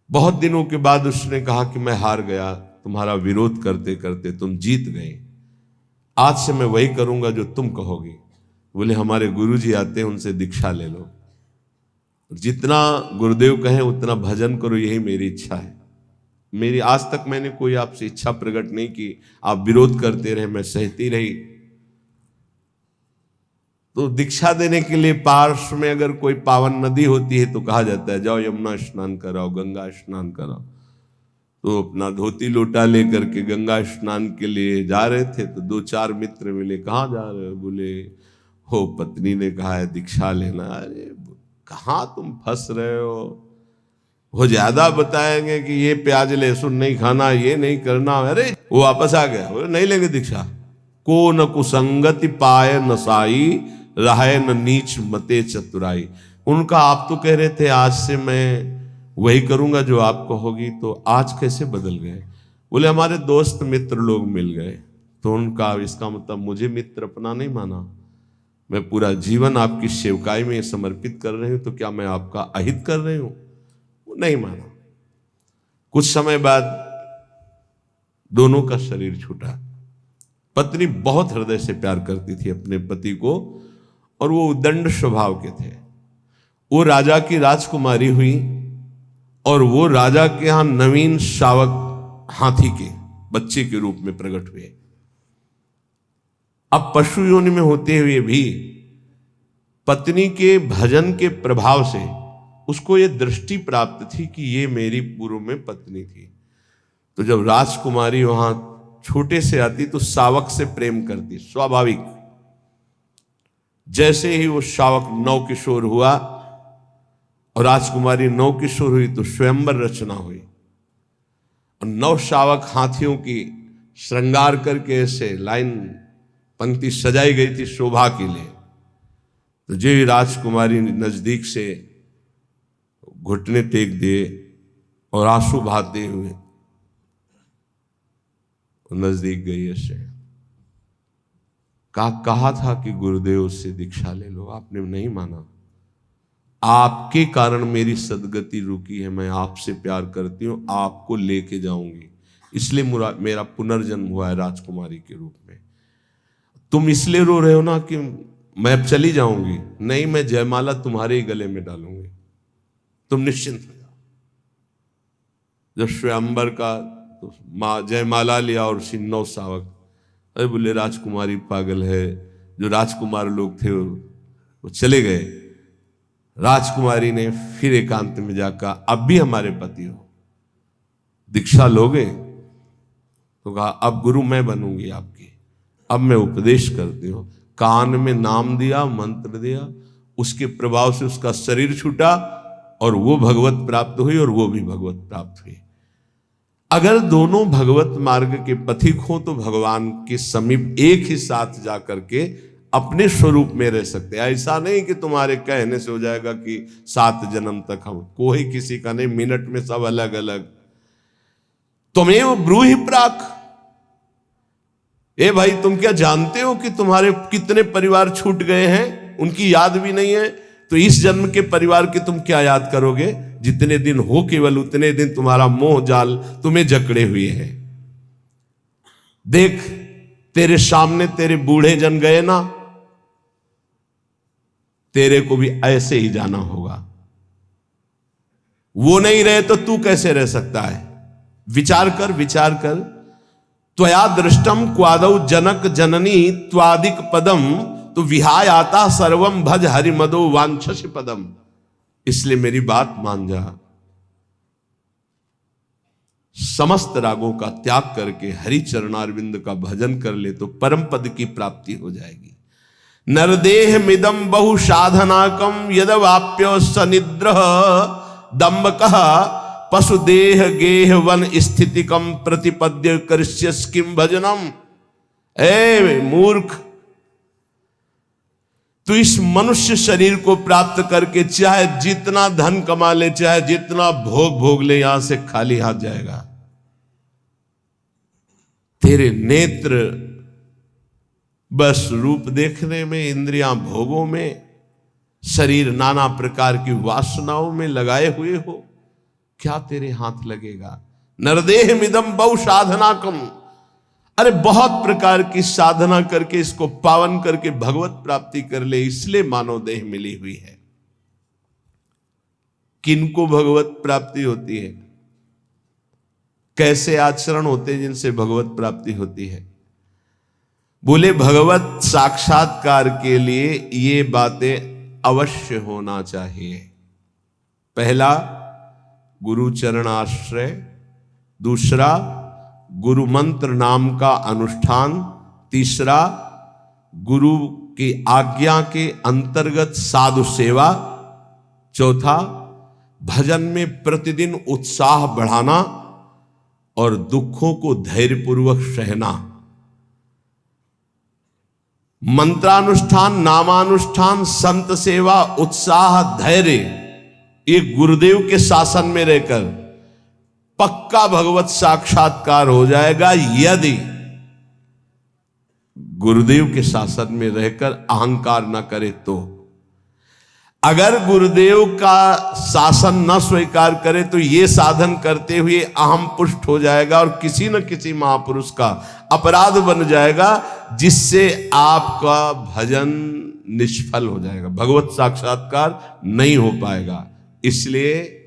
बहुत दिनों के बाद उसने कहा कि मैं हार गया, तुम्हारा विरोध करते करते तुम जीत गए, आज से मैं वही करूंगा जो तुम कहोगी। बोले हमारे गुरुजी आते हैं, उनसे दीक्षा ले लो, जितना गुरुदेव कहें उतना भजन करो, यही मेरी इच्छा है। मेरी आज तक मैंने कोई आपसे इच्छा प्रकट नहीं की, आप विरोध करते रहे, मैं सहती रही। तो दीक्षा देने के लिए पार्श्व में अगर कोई पावन नदी होती है तो कहा जाता है जाओ यमुना स्नान कराओ, गंगा स्नान कराओ। तो अपना धोती लोटा लेकर के गंगा स्नान के लिए जा रहे थे तो 2-4 मित्र मिले, कहाँ जा रहे हो? बोले हो पत्नी ने कहा है दीक्षा लेना। अरे कहाँ तुम फंस रहे हो, वो ज्यादा बताएंगे कि ये प्याज लहसुन नहीं खाना, ये नहीं करना। अरे वो वापस आ गया, बोले नहीं लेंगे दीक्षा। को न कुसंगति पाए नसाई, रहे न नीच मते चतुराई। उनका आप तो कह रहे थे आज से मैं वही करूंगा जो आप कहोगी, तो आज कैसे बदल गए? बोले हमारे दोस्त मित्र लोग मिल गए। तो उनका इसका मतलब मुझे मित्र अपना नहीं माना, मैं पूरा जीवन आपकी सेवकाई में समर्पित कर रही हूं, तो क्या मैं आपका अहित कर रही हूं? वो नहीं माना। कुछ समय बाद दोनों का शरीर छूटा। पत्नी बहुत हृदय से प्यार करती थी अपने पति को और वो उद्दंड स्वभाव के थे। वो राजा की राजकुमारी हुई और वो राजा के यहां नवीन शावक हाथी के बच्चे के रूप में प्रकट हुए। अब पशु योनि में होते हुए भी पत्नी के भजन के प्रभाव से उसको ये दृष्टि प्राप्त थी कि ये मेरी पूर्व में पत्नी थी। तो जब राजकुमारी वहां छोटे से आती तो शावक से प्रेम करती, स्वाभाविक। जैसे ही वो शावक नवकिशोर हुआ और राजकुमारी नवकिशोर हुई तो स्वयंवर रचना हुई और 9 शावक हाथियों की श्रृंगार करके ऐसे लाइन पंक्ति सजाई गई थी शोभा के लिए। तो जो राजकुमारी नजदीक से घुटने टेक दिए और आंसू बहाते हुए नजदीक गई, ऐसे कहा था कि गुरुदेव से दीक्षा ले लो, आपने नहीं माना। आपके कारण मेरी सदगति रुकी है, मैं आपसे प्यार करती हूं, आपको लेके जाऊंगी, इसलिए मेरा पुनर्जन्म हुआ है राजकुमारी के रूप में। तुम इसलिए रो रहे हो ना कि मैं अब चली जाऊंगी, नहीं, मैं जयमाला तुम्हारे ही गले में डालूंगी, तुम निश्चिंत हो जाओ। जब स्वयंवर का तो जयमाला लिया और 9 शावक, अरे बोले राजकुमारी पागल है। जो राजकुमार लोग थे वो चले गए। राजकुमारी ने फिर एकांत में जाकर अब भी हमारे पति हो, दीक्षा लोगे? तो कहा अब गुरु मैं बनूंगी आपकी, अब मैं उपदेश करती हूं। कान में नाम दिया, मंत्र दिया, उसके प्रभाव से उसका शरीर छूटा और वो भगवत प्राप्त हुई और वो भी भगवत प्राप्त हुई। अगर दोनों भगवत मार्ग के पथिक हो तो भगवान के समीप एक ही साथ जाकर के अपने स्वरूप में रह सकते हैं। ऐसा नहीं कि तुम्हारे कहने से हो जाएगा कि 7 जन्म तक हम, कोई किसी का नहीं, मिनट में सब अलग अलग। तुम्हें ब्रूहि प्राक, ए भाई तुम क्या जानते हो कि तुम्हारे कितने परिवार छूट गए हैं, उनकी याद भी नहीं है। तो इस जन्म के परिवार की तुम क्या याद करोगे? जितने दिन हो केवल उतने दिन तुम्हारा मोह जाल तुम्हें जकड़े हुए हैं। देख तेरे सामने तेरे बूढ़े जन गए ना, तेरे को भी ऐसे ही जाना होगा। वो नहीं रहे तो तू कैसे रह सकता है? विचार कर, विचार कर। त्वया दृष्टम क्वादौ जनक जननी त्वादिक पदम, तो विहाय आता सर्वम भज हरिमदो वांछस पदम। इसलिए मेरी बात मान जा, समस्त रागों का त्याग करके हरि चरणारविंद का भजन कर ले तो परम पद की प्राप्ति हो जाएगी। नरदेह मिदम बहु साधनाकम यदवाप्य सनिद्र दम्बकः पशुदेह गेह वन स्थितिकम प्रतिपद्य करिष्यस किम भजनम। ए मूर्ख, तो इस मनुष्य शरीर को प्राप्त करके चाहे जितना धन कमा ले, चाहे जितना भोग भोग ले, यहां से खाली हाथ जाएगा। तेरे नेत्र बस रूप देखने में, इंद्रियां भोगों में, शरीर नाना प्रकार की वासनाओं में लगाए हुए हो, क्या तेरे हाथ लगेगा? नरदेह मिदम बहु साधना कम। अरे बहुत प्रकार की साधना करके इसको पावन करके भगवत प्राप्ति कर ले, इसलिए मानव देह मिली हुई है। किनको भगवत प्राप्ति होती है? कैसे आचरण होते हैं जिनसे भगवत प्राप्ति होती है? बोले भगवत साक्षात्कार के लिए ये बातें अवश्य होना चाहिए। पहला, गुरु चरणाश्रय। दूसरा, गुरु मंत्र नाम का अनुष्ठान। तीसरा, गुरु की आज्ञा के अंतर्गत साधु सेवा। चौथा, भजन में प्रतिदिन उत्साह बढ़ाना और दुखों को धैर्यपूर्वक सहना। मंत्रानुष्ठान, नामानुष्ठान, संत सेवा, उत्साह, धैर्य, ये गुरुदेव के शासन में रहकर पक्का भगवत साक्षात्कार हो जाएगा, यदि गुरुदेव के शासन में रहकर अहंकार न करे तो। अगर गुरुदेव का शासन न स्वीकार करे तो ये साधन करते हुए अहम पुष्ट हो जाएगा और किसी न किसी महापुरुष का अपराध बन जाएगा, जिससे आपका भजन निष्फल हो जाएगा, भगवत साक्षात्कार नहीं हो पाएगा। इसलिए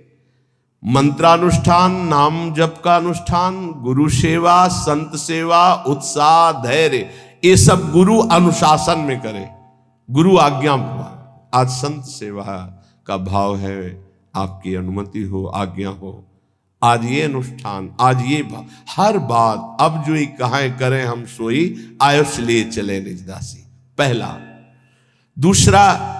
मंत्रानुष्ठान, नाम जप का अनुष्ठान, गुरु सेवा, संत सेवा, उत्साह, धैर्य, ये सब गुरु अनुशासन में करे, गुरु आज्ञा। आज संत सेवा का भाव है, आपकी अनुमति हो, आज्ञा हो, आज ये अनुष्ठान, आज ये भाव, हर बात अब जो कहां करें हम सोई, आयुष लिए चले निजदासी। पहला। दूसरा,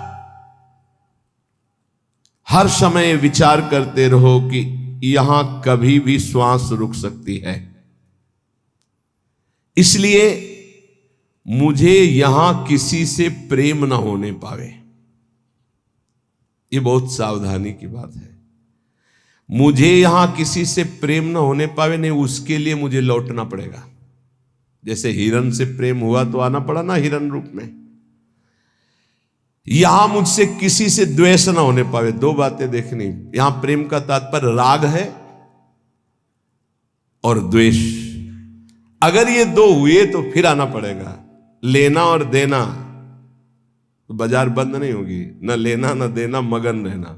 हर समय विचार करते रहो कि यहां कभी भी श्वास रुक सकती है, इसलिए मुझे यहां किसी से प्रेम न होने पावे। ये बहुत सावधानी की बात है। मुझे यहां किसी से प्रेम न होने पावे, नहीं उसके लिए मुझे लौटना पड़ेगा। जैसे हिरण से प्रेम हुआ तो आना पड़ा ना हिरण रूप में। यहां मुझसे किसी से द्वेष ना होने पावे। दो बातें देखनी। यहां प्रेम का तात्पर्य राग है और द्वेष। अगर ये दो हुए तो फिर आना पड़ेगा। लेना और देना, तो बाजार बंद नहीं होगी। न लेना न देना, मगन रहना।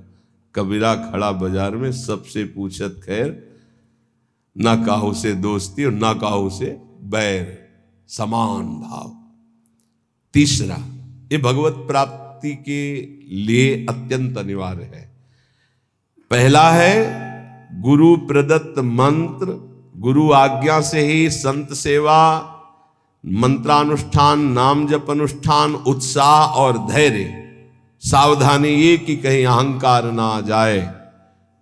कबीरा खड़ा बाजार में, सबसे पूछत खैर, ना काहू से दोस्ती और ना काहू से बैर, समान भाव। तीसरा, ये भगवत प्राप्ति के लिए अत्यंत अनिवार्य है। पहला है गुरु प्रदत्त मंत्र, गुरु आज्ञा से ही संत सेवा, मंत्रानुष्ठान, नाम जप अनुष्ठान, उत्साह और धैर्य। सावधानी ये कि कहीं अहंकार ना आ जाए,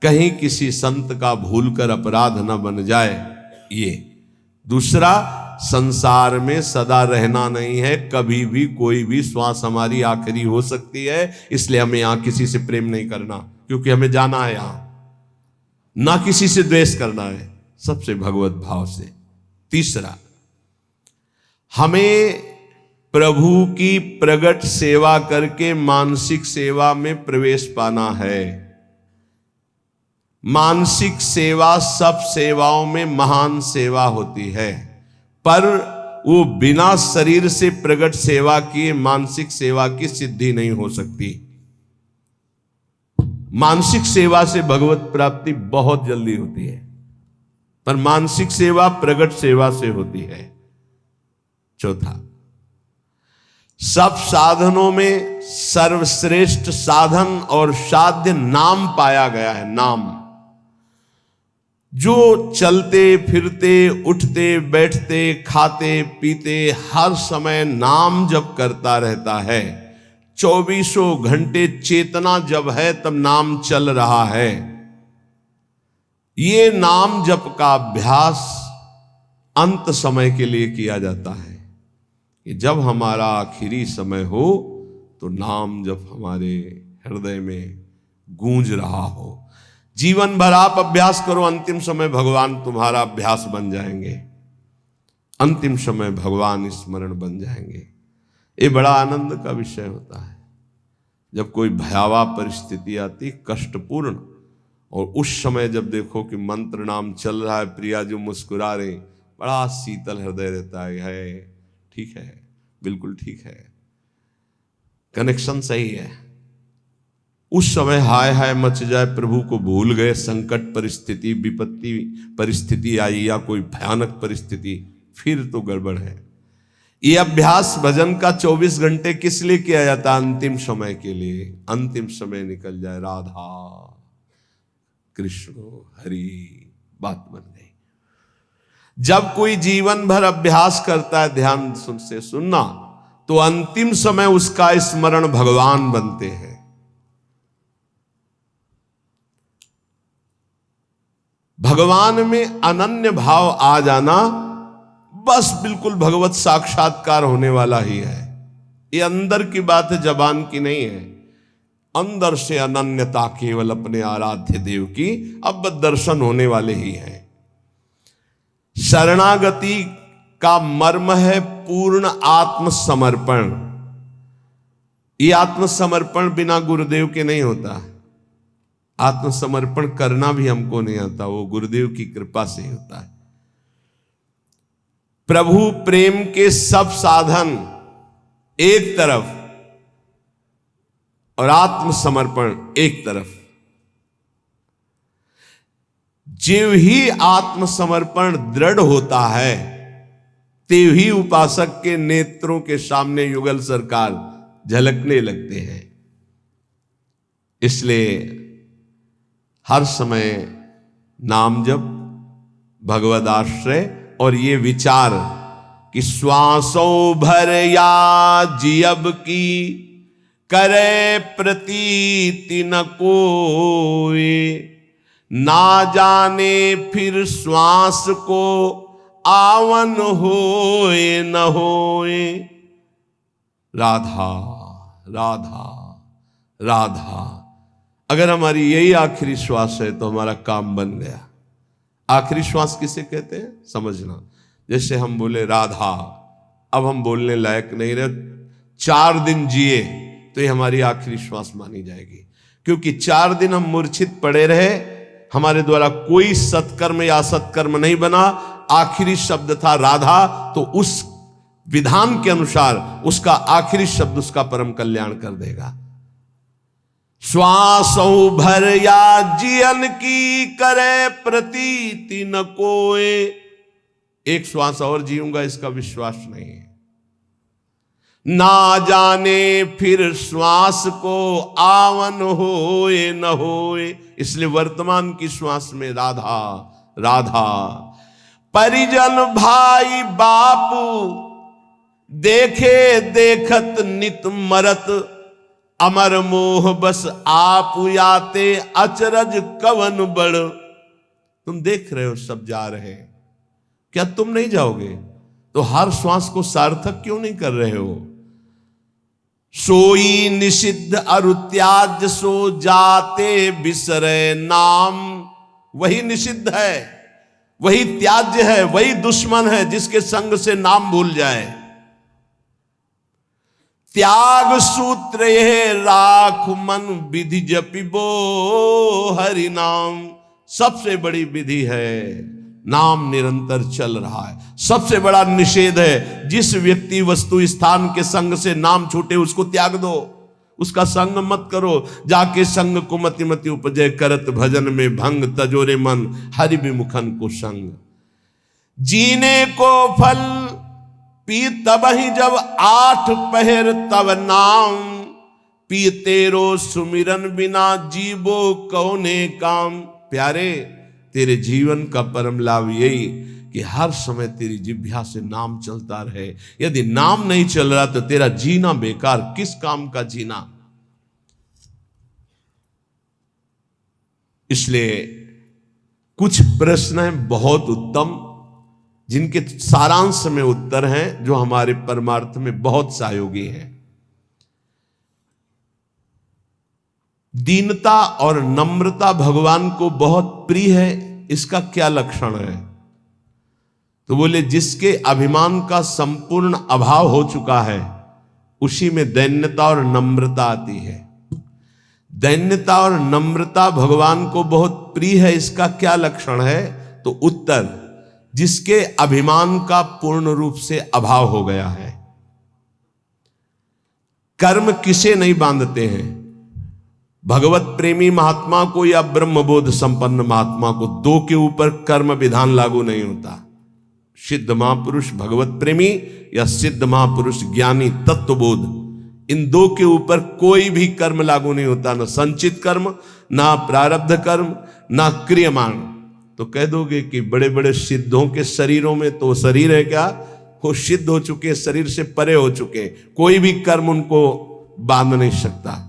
कहीं किसी संत का भूलकर अपराध न बन जाए। ये दूसरा, संसार में सदा रहना नहीं है, कभी भी कोई भी श्वास हमारी आखिरी हो सकती है। इसलिए हमें यहां किसी से प्रेम नहीं करना, क्योंकि हमें जाना है यहां। ना किसी से द्वेष करना है, सबसे भगवत भाव से। तीसरा, हमें प्रभु की प्रगट सेवा करके मानसिक सेवा में प्रवेश पाना है। मानसिक सेवा सब सेवाओं में महान सेवा होती है, पर वो बिना शरीर से प्रगट सेवा किए मानसिक सेवा की सिद्धि नहीं हो सकती। मानसिक सेवा से भगवत प्राप्ति बहुत जल्दी होती है, पर मानसिक सेवा प्रगट सेवा से होती है। चौथा, सब साधनों में सर्वश्रेष्ठ साधन और साध्य नाम पाया गया है। नाम, जो चलते फिरते, उठते बैठते, खाते पीते हर समय नाम जप करता रहता है। 24 घंटे चेतना जब है तब नाम चल रहा है। ये नाम जप का अभ्यास अंत समय के लिए किया जाता है कि जब हमारा आखिरी समय हो तो नाम जब हमारे हृदय में गूंज रहा हो। जीवन भर आप अभ्यास करो, अंतिम समय भगवान तुम्हारा अभ्यास बन जाएंगे, अंतिम समय भगवान स्मरण बन जाएंगे। ये बड़ा आनंद का विषय होता है जब कोई भयावह परिस्थिति आती, कष्टपूर्ण, और उस समय जब देखो कि मंत्र नाम चल रहा है, प्रिया जो मुस्कुरा रहे, बड़ा शीतल हृदय रहता है ठीक है, बिल्कुल ठीक है, कनेक्शन सही है। उस समय हाय हाय मच जाए, प्रभु को भूल गए, संकट परिस्थिति, विपत्ति परिस्थिति आई या कोई भयानक परिस्थिति, फिर तो गड़बड़ है। ये अभ्यास भजन का 24 घंटे किस लिए किया जाता? अंतिम समय के लिए। अंतिम समय निकल जाए, राधा कृष्ण हरि, बात बन गई। जब कोई जीवन भर अभ्यास करता है, ध्यान से सुनना, तो अंतिम समय उसका स्मरण भगवान बनते हैं। भगवान में अनन्य भाव आ जाना, बस बिल्कुल भगवत साक्षात्कार होने वाला ही है। ये अंदर की बात है, जबान की नहीं है। अंदर से अनन्यता केवल अपने आराध्य देव की अब दर्शन होने वाले ही है। शरणागति का मर्म है पूर्ण आत्मसमर्पण। ये आत्मसमर्पण बिना गुरुदेव के नहीं होता। आत्मसमर्पण करना भी हमको नहीं आता, वो गुरुदेव की कृपा से ही होता है। प्रभु प्रेम के सब साधन एक तरफ और आत्मसमर्पण एक तरफ। जीव ही आत्मसमर्पण दृढ़ होता है, तेव ही उपासक के नेत्रों के सामने युगल सरकार झलकने लगते हैं। इसलिए हर समय नाम जप, भगवद आश्रय और ये विचार कि श्वासों भर या जियब की करे प्रतीति न कोई, ना जाने फिर श्वास को आवन होए न होए। राधा राधा राधा। अगर हमारी यही आखिरी श्वास है तो हमारा काम बन गया। आखिरी श्वास किसे कहते हैं समझना। जैसे हम बोले राधा, अब हम बोलने लायक नहीं रहे, 4 दिन जिए तो ये हमारी आखिरी श्वास मानी जाएगी। क्योंकि 4 दिन हम मूर्छित पड़े रहे, हमारे द्वारा कोई सत्कर्म या असत्कर्म नहीं बना, आखिरी शब्द था राधा, तो उस विधान के अनुसार उसका आखिरी शब्द उसका परम कल्याण कर देगा। श्वासों भर या जियन की करे प्रतीति न कोए। एक श्वास और जीऊंगा इसका विश्वास नहीं है। ना जाने फिर श्वास को आवन होए न होए। इसलिए वर्तमान की श्वास में राधा राधा। परिजन भाई बापू देखे देखत नित मरत, अमर मोह बस आप याते अचरज कवन बड़। तुम देख रहे हो सब जा रहे हैं, क्या तुम नहीं जाओगे? तो हर श्वास को सार्थक क्यों नहीं कर रहे हो? सोई निषिद्ध अरु त्याज्य सो जाते बिसरे नाम। वही निषिद्ध है, वही त्याज्य है, वही दुश्मन है जिसके संग से नाम भूल जाए। त्याग सूत्र यह राख मन विधि जपिबो हरि नाम। सबसे बड़ी विधि है नाम निरंतर चल रहा है। सबसे बड़ा निषेध है जिस व्यक्ति वस्तु स्थान के संग से नाम छूटे उसको त्याग दो, उसका संग मत करो। जाके संग को मति मति उपजय करत भजन में भंग, तजोरे मन हरि विमुखन को संग। जीने को फल पी तब ही जब 8 पहर तब नाम, पी तेरो सुमिरन बिना जीवो कौने काम। प्यारे, तेरे जीवन का परम लाभ यही कि हर समय तेरी जिह्वा से नाम चलता रहे। यदि नाम नहीं चल रहा तो तेरा जीना बेकार, किस काम का जीना। इसलिए कुछ प्रश्न हैं बहुत उत्तम, जिनके सारांश में उत्तर हैं, जो हमारे परमार्थ में बहुत सहयोगी हैं। दीनता और नम्रता भगवान को बहुत प्रिय है, इसका क्या लक्षण है? तो बोले जिसके अभिमान का संपूर्ण अभाव हो चुका है उसी में दैन्यता और नम्रता आती है। दैन्यता और नम्रता भगवान को बहुत प्रिय है, इसका क्या लक्षण है? तो उत्तर, जिसके अभिमान का पूर्ण रूप से अभाव हो गया है। कर्म किसे नहीं बांधते हैं? भगवत प्रेमी महात्मा को या ब्रह्मबोध संपन्न महात्मा को, दो के ऊपर कर्म विधान लागू नहीं होता। सिद्ध महापुरुष भगवत प्रेमी या सिद्ध महापुरुष ज्ञानी तत्वबोध, इन दो के ऊपर कोई भी कर्म लागू नहीं होता, ना संचित कर्म, ना प्रारब्ध कर्म, ना क्रियमाण। तो कह दोगे कि बड़े बड़े सिद्धों के शरीरों में तो शरीर है क्या? वो सिद्ध हो चुके, शरीर से परे हो चुके, कोई भी कर्म उनको बांध नहीं सकता।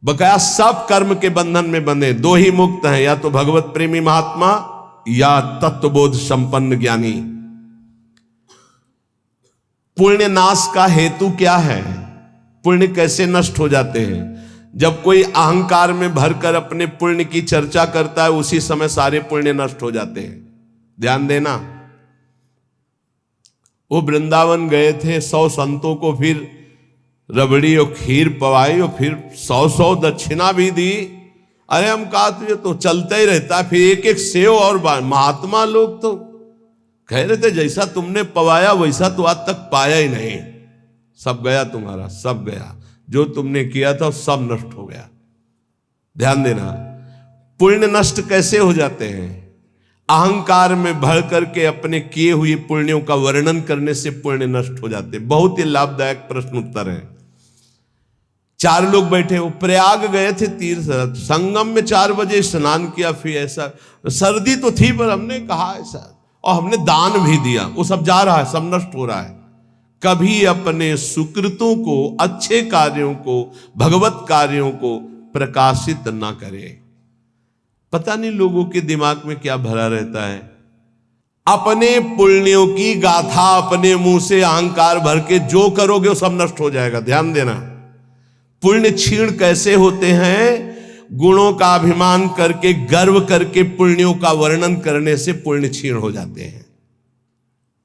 बकाया सब कर्म के बंधन में बंधे, दो ही मुक्त हैं, या तो भगवत प्रेमी महात्मा या तत्वबोध संपन्न ज्ञानी। पुण्य नाश का हेतु क्या है? पुण्य कैसे नष्ट हो जाते हैं? जब कोई अहंकार में भरकर अपने पुण्य की चर्चा करता है, उसी समय सारे पुण्य नष्ट हो जाते हैं। ध्यान देना, वो वृंदावन गए थे, 100 संतों को फिर रबड़ी और खीर पवाई और फिर 100 दक्षिणा भी दी। अरे हम कहा तुझे तो चलता ही रहता, फिर एक एक सेव और महात्मा लोग तो कह रहे थे जैसा तुमने पवाया वैसा तो आज तक पाया ही नहीं, सब गया तुम्हारा, सब गया, जो तुमने किया था सब नष्ट हो गया। ध्यान देना, पुण्य नष्ट कैसे हो जाते हैं? अहंकार में भर करके अपने किए हुए पुण्यों का वर्णन करने से पुण्य नष्ट हो जाते। बहुत ही लाभदायक प्रश्न उत्तर है। 4 लोग बैठे, वो प्रयाग गए थे तीर्थ, संगम में 4 बजे स्नान किया, फिर ऐसा सर्दी तो थी पर हमने कहा ऐसा, और हमने दान भी दिया, वो सब जा रहा है, सब नष्ट हो रहा है। कभी अपने सुकृतों को, अच्छे कार्यों को, भगवत कार्यों को प्रकाशित ना करें। पता नहीं लोगों के दिमाग में क्या भरा रहता है। अपने पुण्यों की गाथा अपने मुंह से अहंकार भर के जो करोगे वो सब नष्ट हो जाएगा। ध्यान देना, पुण्य क्षीण कैसे होते हैं? गुणों का अभिमान करके, गर्व करके पुण्यों का वर्णन करने से पुण्य क्षीण हो जाते हैं।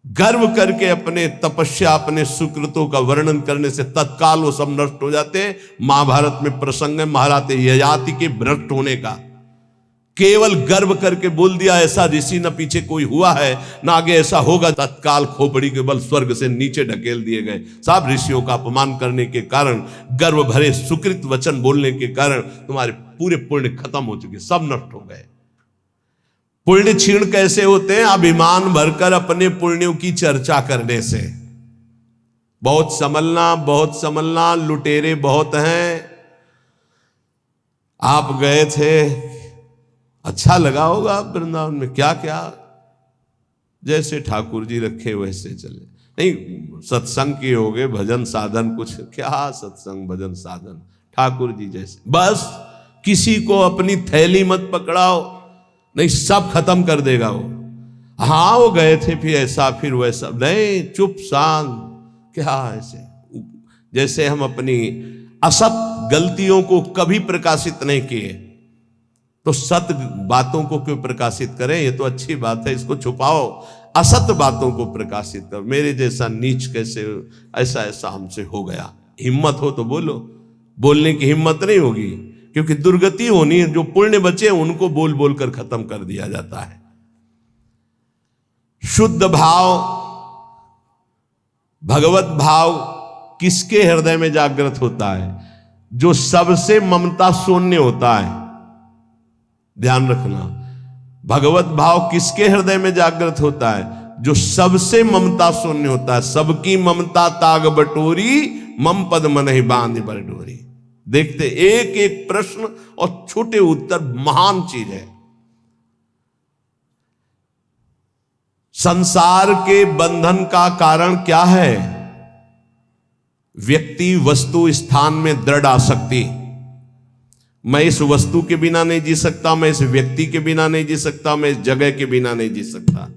गर्व करके अपने तपस्या, अपने सुकृतों का वर्णन करने से तत्काल वो सब नष्ट हो जाते हैं। महाभारत में प्रसंग है महाराज ययाति के भ्रष्ट होने का। केवल गर्व करके बोल दिया ऐसा ऋषि न पीछे कोई हुआ है न आगे ऐसा होगा, तत्काल खोपड़ी के बल स्वर्ग से नीचे ढकेल दिए गए। सब ऋषियों का अपमान करने के कारण, गर्व भरे सुकृत वचन बोलने के कारण तुम्हारे पूरे पुण्य खत्म हो चुके, सब नष्ट हो गए। पुण्य क्षीण कैसे होते हैं? अभिमान भरकर अपने पुण्यों की चर्चा करने से। बहुत संभलना, लुटेरे बहुत हैं। आप गए थे, अच्छा लगा होगा वृंदावन में, क्या क्या जैसे ठाकुर जी रखे वैसे चले। नहीं, सत्संग किए होगे, भजन साधन कुछ, क्या सत्संग भजन साधन, ठाकुर जी जैसे। बस किसी को अपनी थैली मत पकड़ाओ, नहीं सब खत्म कर देगा वो। हाँ वो गए थे फिर ऐसा फिर वैसा, नहीं चुप शांत, क्या ऐसे जैसे हम अपनी असत गलतियों को कभी प्रकाशित नहीं किए तो सत बातों को क्यों प्रकाशित करें? ये तो अच्छी बात है, इसको छुपाओ, असत बातों को प्रकाशित करो। मेरे जैसा नीच कैसे, ऐसा ऐसा हमसे हो गया। हिम्मत हो तो बोलो, बोलने की हिम्मत नहीं होगी क्योंकि दुर्गति होनी है। जो पुण्य बचे उनको बोल बोल कर खत्म कर दिया जाता है। शुद्ध भाव, भगवत भाव किसके हृदय में जागृत होता है? जो सबसे ममता शून्य होता है। ध्यान रखना, भगवत भाव किसके हृदय में जागृत होता है? जो सबसे ममता शून्य होता है। सबकी ममता ताग बटोरी, मम पद मन ही बांध बटोरी। देखते एक एक प्रश्न और छोटे उत्तर महान चीज है। संसार के बंधन का कारण क्या है? व्यक्ति, वस्तु, स्थान में दृढ़ आसक्ति। मैं इस वस्तु के बिना नहीं जी सकता, मैं इस व्यक्ति के बिना नहीं जी सकता, मैं इस जगह के बिना नहीं जी सकता।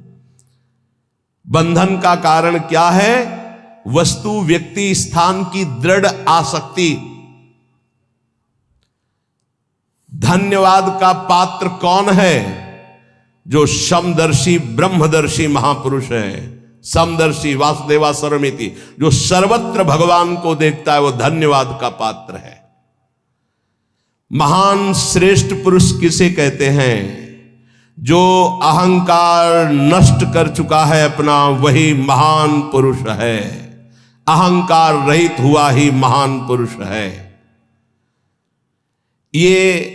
बंधन का कारण क्या है? वस्तु, व्यक्ति, स्थान की दृढ़ आसक्ति। धन्यवाद का पात्र कौन है? जो समदर्शी ब्रह्मदर्शी महापुरुष है। समदर्शी वासुदेवा सर्वमिति, जो सर्वत्र भगवान को देखता है, वो धन्यवाद का पात्र है। महान श्रेष्ठ पुरुष किसे कहते हैं? जो अहंकार नष्ट कर चुका है अपना, वही महान पुरुष है। अहंकार रहित हुआ ही महान पुरुष है। ये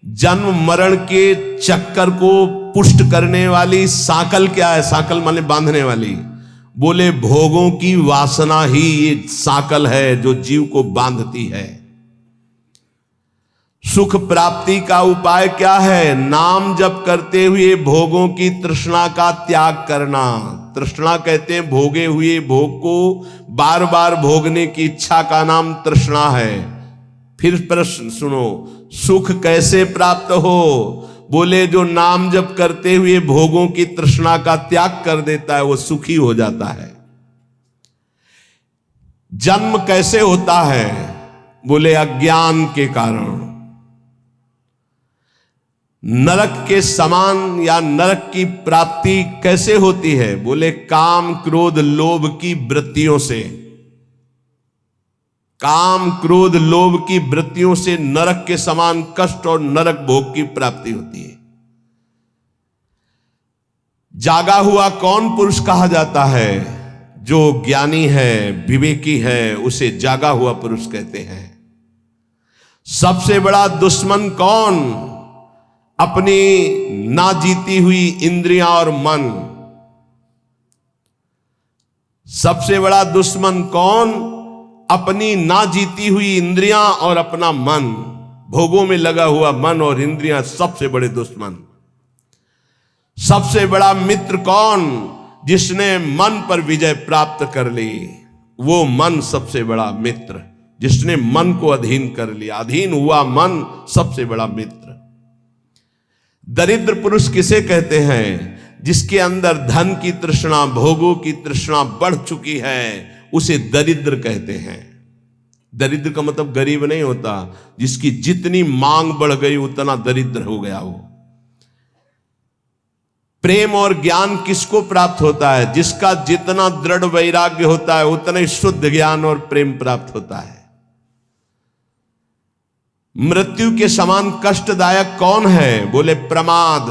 जन्म मरण के चक्कर को पुष्ट करने वाली साकल क्या है? साकल माने बांधने वाली। बोले भोगों की वासना ही ये साकल है जो जीव को बांधती है। सुख प्राप्ति का उपाय क्या है? नाम जप करते हुए भोगों की तृष्णा का त्याग करना। तृष्णा कहते हैं भोगे हुए भोग को बार बार भोगने की इच्छा का नाम तृष्णा है। फिर प्रश्न सुनो, सुख कैसे प्राप्त हो? बोले जो नाम जप करते हुए भोगों की तृष्णा का त्याग कर देता है वो सुखी हो जाता है। जन्म कैसे होता है? बोले अज्ञान के कारण। नरक के समान या नरक की प्राप्ति कैसे होती है? बोले काम क्रोध लोभ की वृत्तियों से। काम क्रोध लोभ की वृत्तियों से नरक के समान कष्ट और नरक भोग की प्राप्ति होती है। जागा हुआ कौन पुरुष कहा जाता है? जो ज्ञानी है, विवेकी है, उसे जागा हुआ पुरुष कहते हैं। सबसे बड़ा दुश्मन कौन? अपनी ना जीती हुई इंद्रियां और मन। सबसे बड़ा दुश्मन कौन? अपनी ना जीती हुई इंद्रियां और अपना मन। भोगों में लगा हुआ मन और इंद्रियां सबसे बड़े दुश्मन। सबसे बड़ा मित्र कौन? जिसने मन पर विजय प्राप्त कर ली, वो मन सबसे बड़ा मित्र। जिसने मन को अधीन कर लिया, अधीन हुआ मन सबसे बड़ा मित्र। दरिद्र पुरुष किसे कहते हैं? जिसके अंदर धन की तृष्णा, भोगों की तृष्णा बढ़ चुकी है, उसे दरिद्र कहते हैं। दरिद्र का मतलब गरीब नहीं होता। जिसकी जितनी मांग बढ़ गई उतना दरिद्र हो गया वो। प्रेम और ज्ञान किसको प्राप्त होता है? जिसका जितना दृढ़ वैराग्य होता है उतना ही शुद्ध ज्ञान और प्रेम प्राप्त होता है। मृत्यु के समान कष्टदायक कौन है? बोले प्रमाद।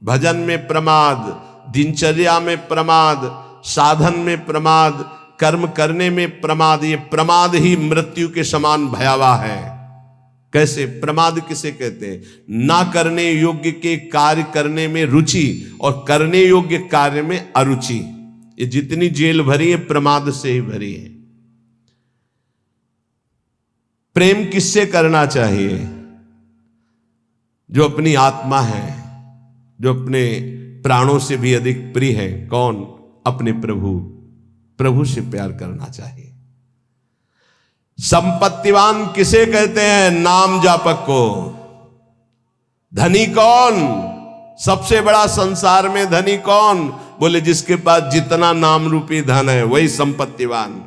भजन में प्रमाद, दिनचर्या में प्रमाद, साधन में प्रमाद, कर्म करने में प्रमाद। ये प्रमाद ही मृत्यु के समान भयावह है। कैसे? प्रमाद किसे कहते हैं? ना करने योग्य के कार्य करने में रुचि और करने योग्य कार्य में अरुचि। ये जितनी जेल भरी है प्रमाद से ही भरी है। प्रेम किससे करना चाहिए? जो अपनी आत्मा है, जो अपने प्राणों से भी अधिक प्रिय है। कौन? अपने प्रभु। प्रभु से प्यार करना चाहिए। संपत्तिवान किसे कहते हैं? नाम जापक को। धनी कौन? सबसे बड़ा संसार में धनी कौन? बोले जिसके पास जितना नाम रूपी धन है वही संपत्तिवान।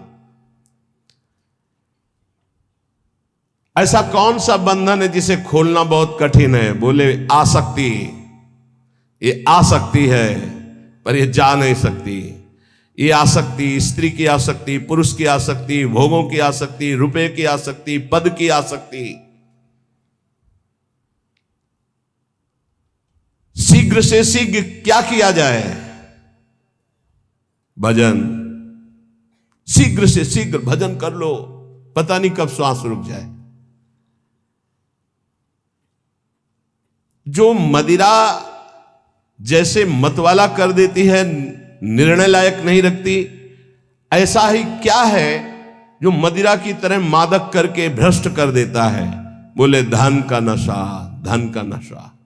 ऐसा कौन सा बंधन है जिसे खोलना बहुत कठिन है? बोले आसक्ति। ये आसक्ति है पर ये जा नहीं सकती। ये आसक्ति, स्त्री की आसक्ति, पुरुष की आसक्ति, भोगों की आसक्ति, रुपए की आसक्ति, पद की आसक्ति। शीघ्र से शीघ्र क्या किया जाए? भजन। शीघ्र से शीघ्र भजन कर लो, पता नहीं कब श्वास रुक जाए। जो मदिरा जैसे मतवाला कर देती है, निर्णय लायक नहीं रखती, ऐसा ही क्या है जो मदिरा की तरह मादक करके भ्रष्ट कर देता है? बोले धन का नशा। धन का नशा।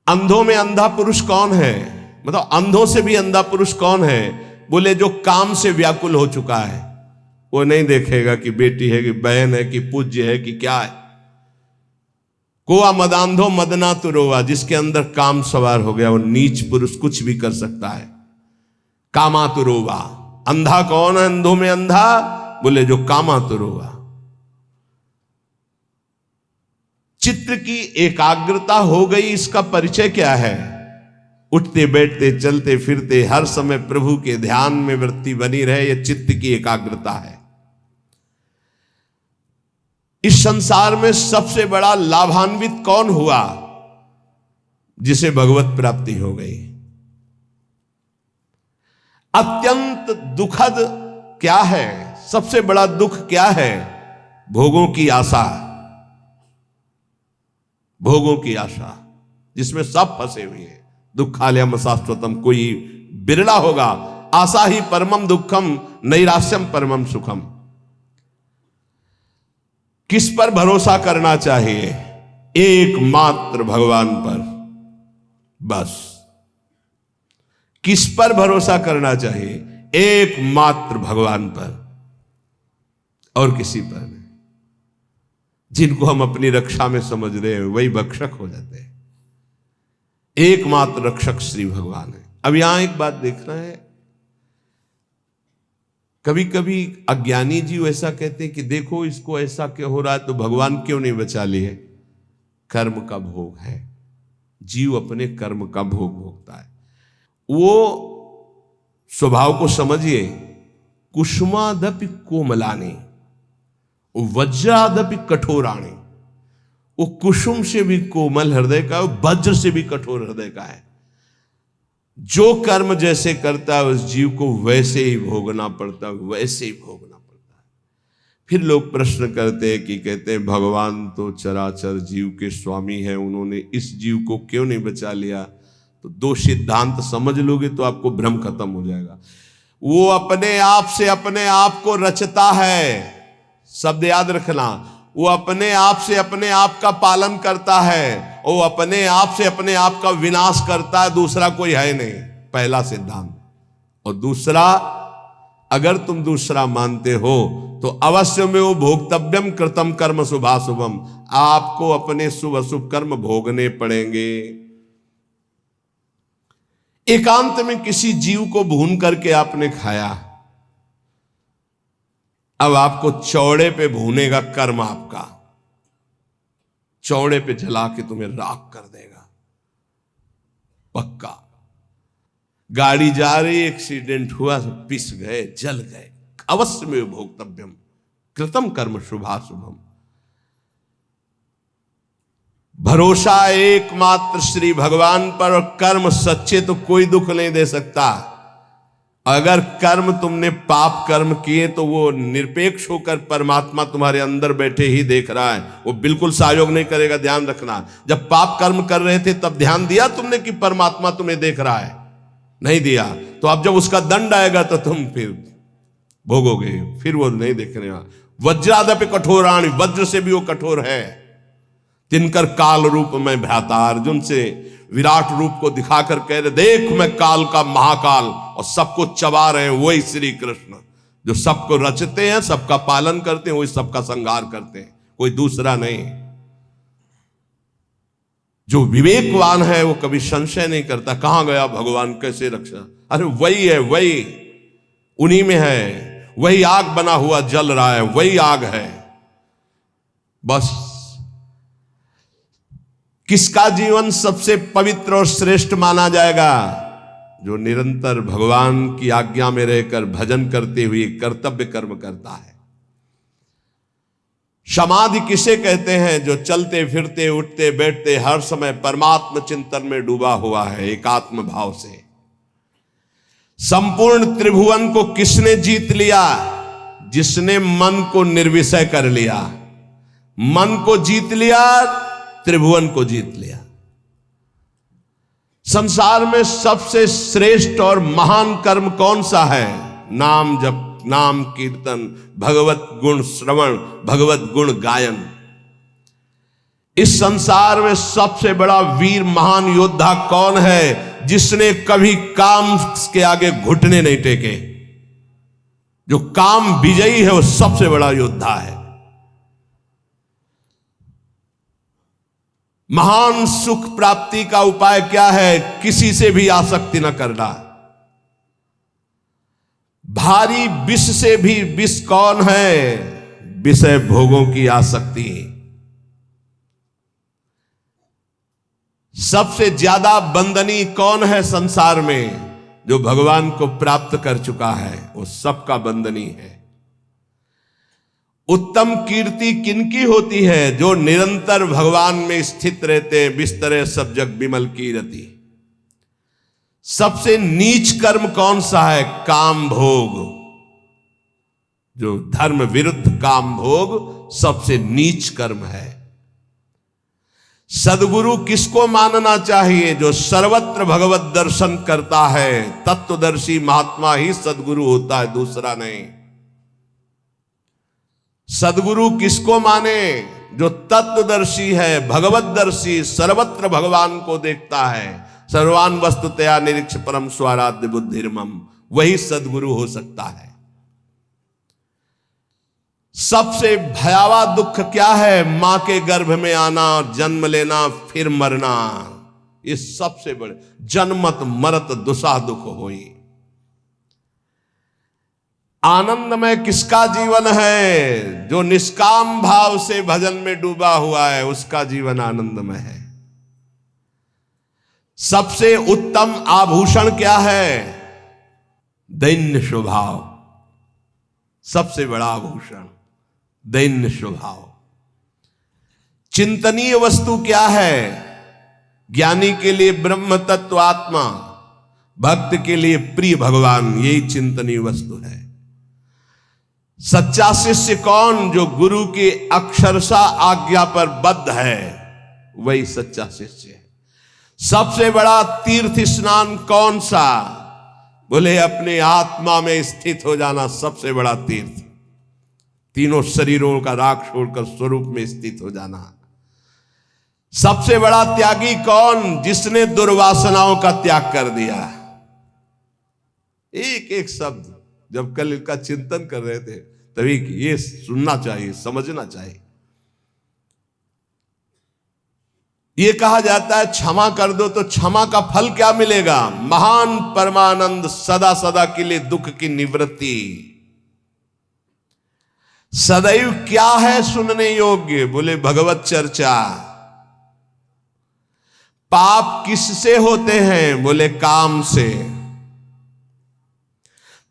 अंधों में अंधा पुरुष कौन है? मतलब अंधों से भी अंधा पुरुष कौन है? बोले जो काम से व्याकुल हो चुका है। वो नहीं देखेगा कि बेटी है कि बहन है कि पूज्य है कि क्या है। कोआ मदांधो मदना तो रोवा। जिसके अंदर काम सवार हो गया वो नीच पुरुष कुछ भी कर सकता है। कामातुरोवा। अंधा कौन है? अंधों में अंधा? बोले जो कामातुरोवा। चित्त की एकाग्रता हो गई, इसका परिचय क्या है? उठते बैठते चलते फिरते हर समय प्रभु के ध्यान में वृत्ति बनी रहे, यह चित्त की एकाग्रता है। इस संसार में सबसे बड़ा लाभान्वित कौन हुआ? जिसे भगवत प्राप्ति हो गई। अत्यंत दुखद क्या है? सबसे बड़ा दुख क्या है? भोगों की आशा। भोगों की आशा जिसमें सब फंसे हुए हैं। दुखालयम शाश्वतम, कोई बिरला होगा। आशा ही परमम दुखम, नैराश्यम परमम सुखम। किस पर भरोसा करना चाहिए? एकमात्र भगवान पर, बस। किस पर भरोसा करना चाहिए? एकमात्र भगवान पर, और किसी पर नहीं। जिनको हम अपनी रक्षा में समझ रहे हैं वही भक्षक हो जाते हैं। एकमात्र रक्षक श्री भगवान है। अब यहां एक बात देखना है, कभी कभी अज्ञानी जीव ऐसा कहते हैं कि देखो इसको ऐसा क्यों हो रहा है, तो भगवान क्यों नहीं बचा लिए? कर्म का भोग है। जीव अपने कर्म का भोग भोगता है। वो स्वभाव को समझिए। कुसुमादपि कोमलानी, वज्रादपि कठोराणी। वो कुसुम से भी कोमल हृदय का, वज्र से भी कठोर हृदय का है। जो कर्म जैसे करता है उस जीव को वैसे ही भोगना पड़ता है, वैसे ही भोगना पड़ता है। फिर लोग प्रश्न करते हैं कि कहते हैं भगवान तो चराचर जीव के स्वामी हैं, उन्होंने इस जीव को क्यों नहीं बचा लिया? तो दो सिद्धांत समझ लोगे तो आपको भ्रम खत्म हो जाएगा। वो अपने आप से अपने आप को रचता है, शब्द याद रखना। वो अपने आप से अपने आप का पालन करता है, वो अपने आप से अपने आप का विनाश करता है, दूसरा कोई है नहीं। पहला सिद्धांत। और दूसरा, अगर तुम दूसरा मानते हो तो अवश्य में वो भोक्तव्यम कृतम कर्म शुभाशुभम, आपको अपने शुभ अशुभ कर्म भोगने पड़ेंगे। एकांत में किसी जीव को भून करके आपने खाया, अब आपको चौड़े पे भूनेगा कर्म आपका, चौड़े पे जला के तुम्हें राख कर देगा, पक्का। गाड़ी जा रही, एक्सीडेंट हुआ, पिस गए, जल गए, अवश्य में भोक्तव्यम कृतम कर्म शुभाशुभम। भरोसा एकमात्र श्री भगवान पर, और कर्म सच्चे तो कोई दुख नहीं दे सकता। अगर कर्म तुमने पाप कर्म किए तो वो निरपेक्ष होकर परमात्मा तुम्हारे अंदर बैठे ही देख रहा है, वो बिल्कुल सहयोग नहीं करेगा। ध्यान रखना, जब पाप कर्म कर रहे थे तब ध्यान दिया तुमने कि परमात्मा तुम्हें देख रहा है? नहीं दिया। तो अब जब उसका दंड आएगा तो तुम फिर भोगोगे, फिर वो नहीं देखने वाला। वज्रादपि कठोराणी, वज्र से भी वो कठोर है। तिनकर काल रूप में भ्राता, अर्जुन से विराट रूप को दिखाकर कह रहे देख मैं काल का महाकाल, और सबको चबा रहे हैं वही श्री कृष्ण, जो सबको रचते हैं, सबका पालन करते हैं, वही सबका संहार करते हैं, कोई दूसरा नहीं। जो विवेकवान है वो कभी संशय नहीं करता कहां गया भगवान, कैसे रक्षा। अरे वही है, वही उन्हीं में है, वही आग बना हुआ जल रहा है, वही आग है। बस किसका जीवन सबसे पवित्र और श्रेष्ठ माना जाएगा? जो निरंतर भगवान की आज्ञा में रहकर भजन करते हुए कर्तव्य कर्म करता है। समाधि किसे कहते हैं? जो चलते फिरते उठते बैठते हर समय परमात्म चिंतन में डूबा हुआ है, एकात्म भाव से। संपूर्ण त्रिभुवन को किसने जीत लिया? जिसने मन को निर्विषय कर लिया। मन को जीत लिया, त्रिभुवन को जीत लिया। संसार में सबसे श्रेष्ठ और महान कर्म कौन सा है? नाम जप, नाम कीर्तन, भगवत गुण श्रवण, भगवत गुण गायन। इस संसार में सबसे बड़ा वीर महान योद्धा कौन है? जिसने कभी काम के आगे घुटने नहीं टेके। जो काम विजयी है वो सबसे बड़ा योद्धा है। महान सुख प्राप्ति का उपाय क्या है? किसी से भी आसक्ति न करना। भारी विष से भी विष कौन है? विषय भोगों की आसक्ति। सबसे ज्यादा बंदनी कौन है संसार में? जो भगवान को प्राप्त कर चुका है वो सबका बंदनी है। उत्तम कीर्ति किनकी होती है? जो निरंतर भगवान में स्थित रहते, बिस्तरे सब जग बिमल कीरति। सबसे नीच कर्म कौन सा है? काम भोग। जो धर्म विरुद्ध काम भोग सबसे नीच कर्म है। सदगुरु किसको मानना चाहिए? जो सर्वत्र भगवत दर्शन करता है। तत्वदर्शी महात्मा ही सदगुरु होता है, दूसरा नहीं। सदगुरु किसको माने? जो तत्वदर्शी है, भगवतदर्शी, सर्वत्र भगवान को देखता है। सर्वान वस्तुतया निरीक्ष परम स्वाराध्य बुद्धिर्मम, वही सदगुरु हो सकता है। सबसे भयावह दुख क्या है? मां के गर्भ में आना और जन्म लेना फिर मरना। ये सबसे बड़े जन्मत मरत दुसाह दुख होई। आनंदमय किसका जीवन है? जो निष्काम भाव से भजन में डूबा हुआ है, उसका जीवन आनंदमय है। सबसे उत्तम आभूषण क्या है? दैन्य स्वभाव। सबसे बड़ा आभूषण दैन्य स्वभाव। चिंतनीय वस्तु क्या है? ज्ञानी के लिए ब्रह्म तत्व आत्मा, भक्त के लिए प्रिय भगवान, यही चिंतनीय वस्तु है। सच्चा शिष्य कौन? जो गुरु की अक्षरशः आज्ञा पर बद्ध है, वही सच्चा शिष्य है। सबसे बड़ा तीर्थ स्नान कौन सा? बोले अपने आत्मा में स्थित हो जाना सबसे बड़ा तीर्थ। तीनों शरीरों का राग छोड़कर स्वरूप में स्थित हो जाना। सबसे बड़ा त्यागी कौन? जिसने दुर्वासनाओं का त्याग कर दिया। एक एक शब्द जब कल इनका चिंतन कर रहे थे तभी ये सुनना चाहिए, समझना चाहिए। ये कहा जाता है क्षमा कर दो तो क्षमा का फल क्या मिलेगा? महान परमानंद, सदा सदा के लिए दुख की निवृत्ति। सदैव क्या है सुनने योग्य? बोले भगवत चर्चा। पाप किससे होते हैं? बोले काम से।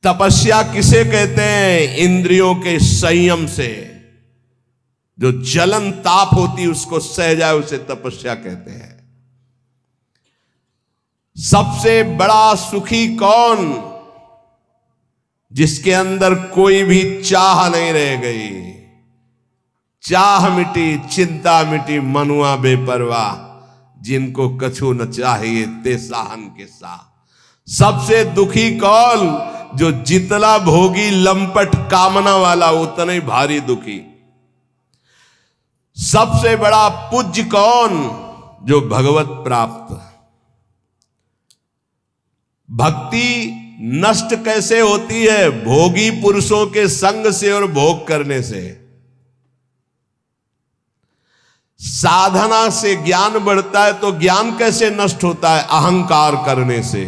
तपस्या किसे कहते हैं? इंद्रियों के संयम से। जो जलन ताप होती उसको सह जाए उसे तपस्या कहते हैं। सबसे बड़ा सुखी कौन? जिसके अंदर कोई भी चाह नहीं रह गई। चाह मिटी, चिंता मिटी, मनुआ बेपरवाह, जिनको कछु न चाहिए ते साहन के साथ। सबसे दुखी कौन? जो जितना भोगी लंपट कामना वाला उतना ही भारी दुखी। सबसे बड़ा पूज्य कौन? जो भगवत प्राप्त। भक्ति नष्ट कैसे होती है? भोगी पुरुषों के संग से और भोग करने से। साधना से ज्ञान बढ़ता है तो ज्ञान कैसे नष्ट होता है? अहंकार करने से।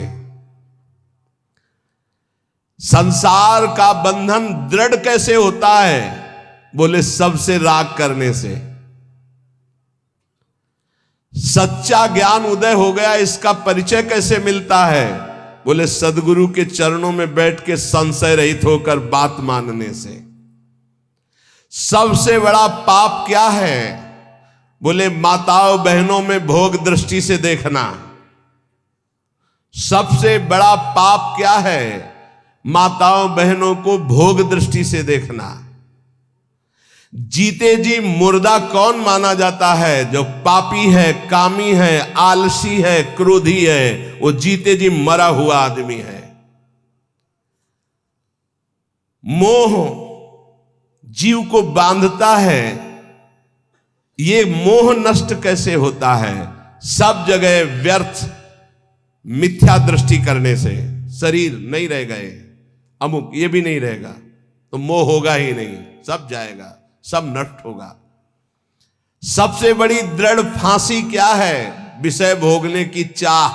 संसार का बंधन दृढ़ कैसे होता है? बोले सबसे राग करने से। सच्चा ज्ञान उदय हो गया, इसका परिचय कैसे मिलता है? बोले सदगुरु के चरणों में बैठ के संशय रहित होकर बात मानने से। सबसे बड़ा पाप क्या है? बोले माताओं बहनों में भोग दृष्टि से देखना। सबसे बड़ा पाप क्या है? माताओं बहनों को भोग दृष्टि से देखना। जीते जी मुर्दा कौन माना जाता है? जो पापी है, कामी है, आलसी है, क्रोधी है, वो जीते जी मरा हुआ आदमी है। मोह जीव को बांधता है। ये मोह नष्ट कैसे होता है? सब जगह व्यर्थ मिथ्या दृष्टि करने से। शरीर नहीं रह गए, अमुक ये भी नहीं रहेगा तो मोह होगा ही नहीं, सब जाएगा, सब नष्ट होगा। सबसे बड़ी दृढ़ फांसी क्या है? विषय भोगने की चाह।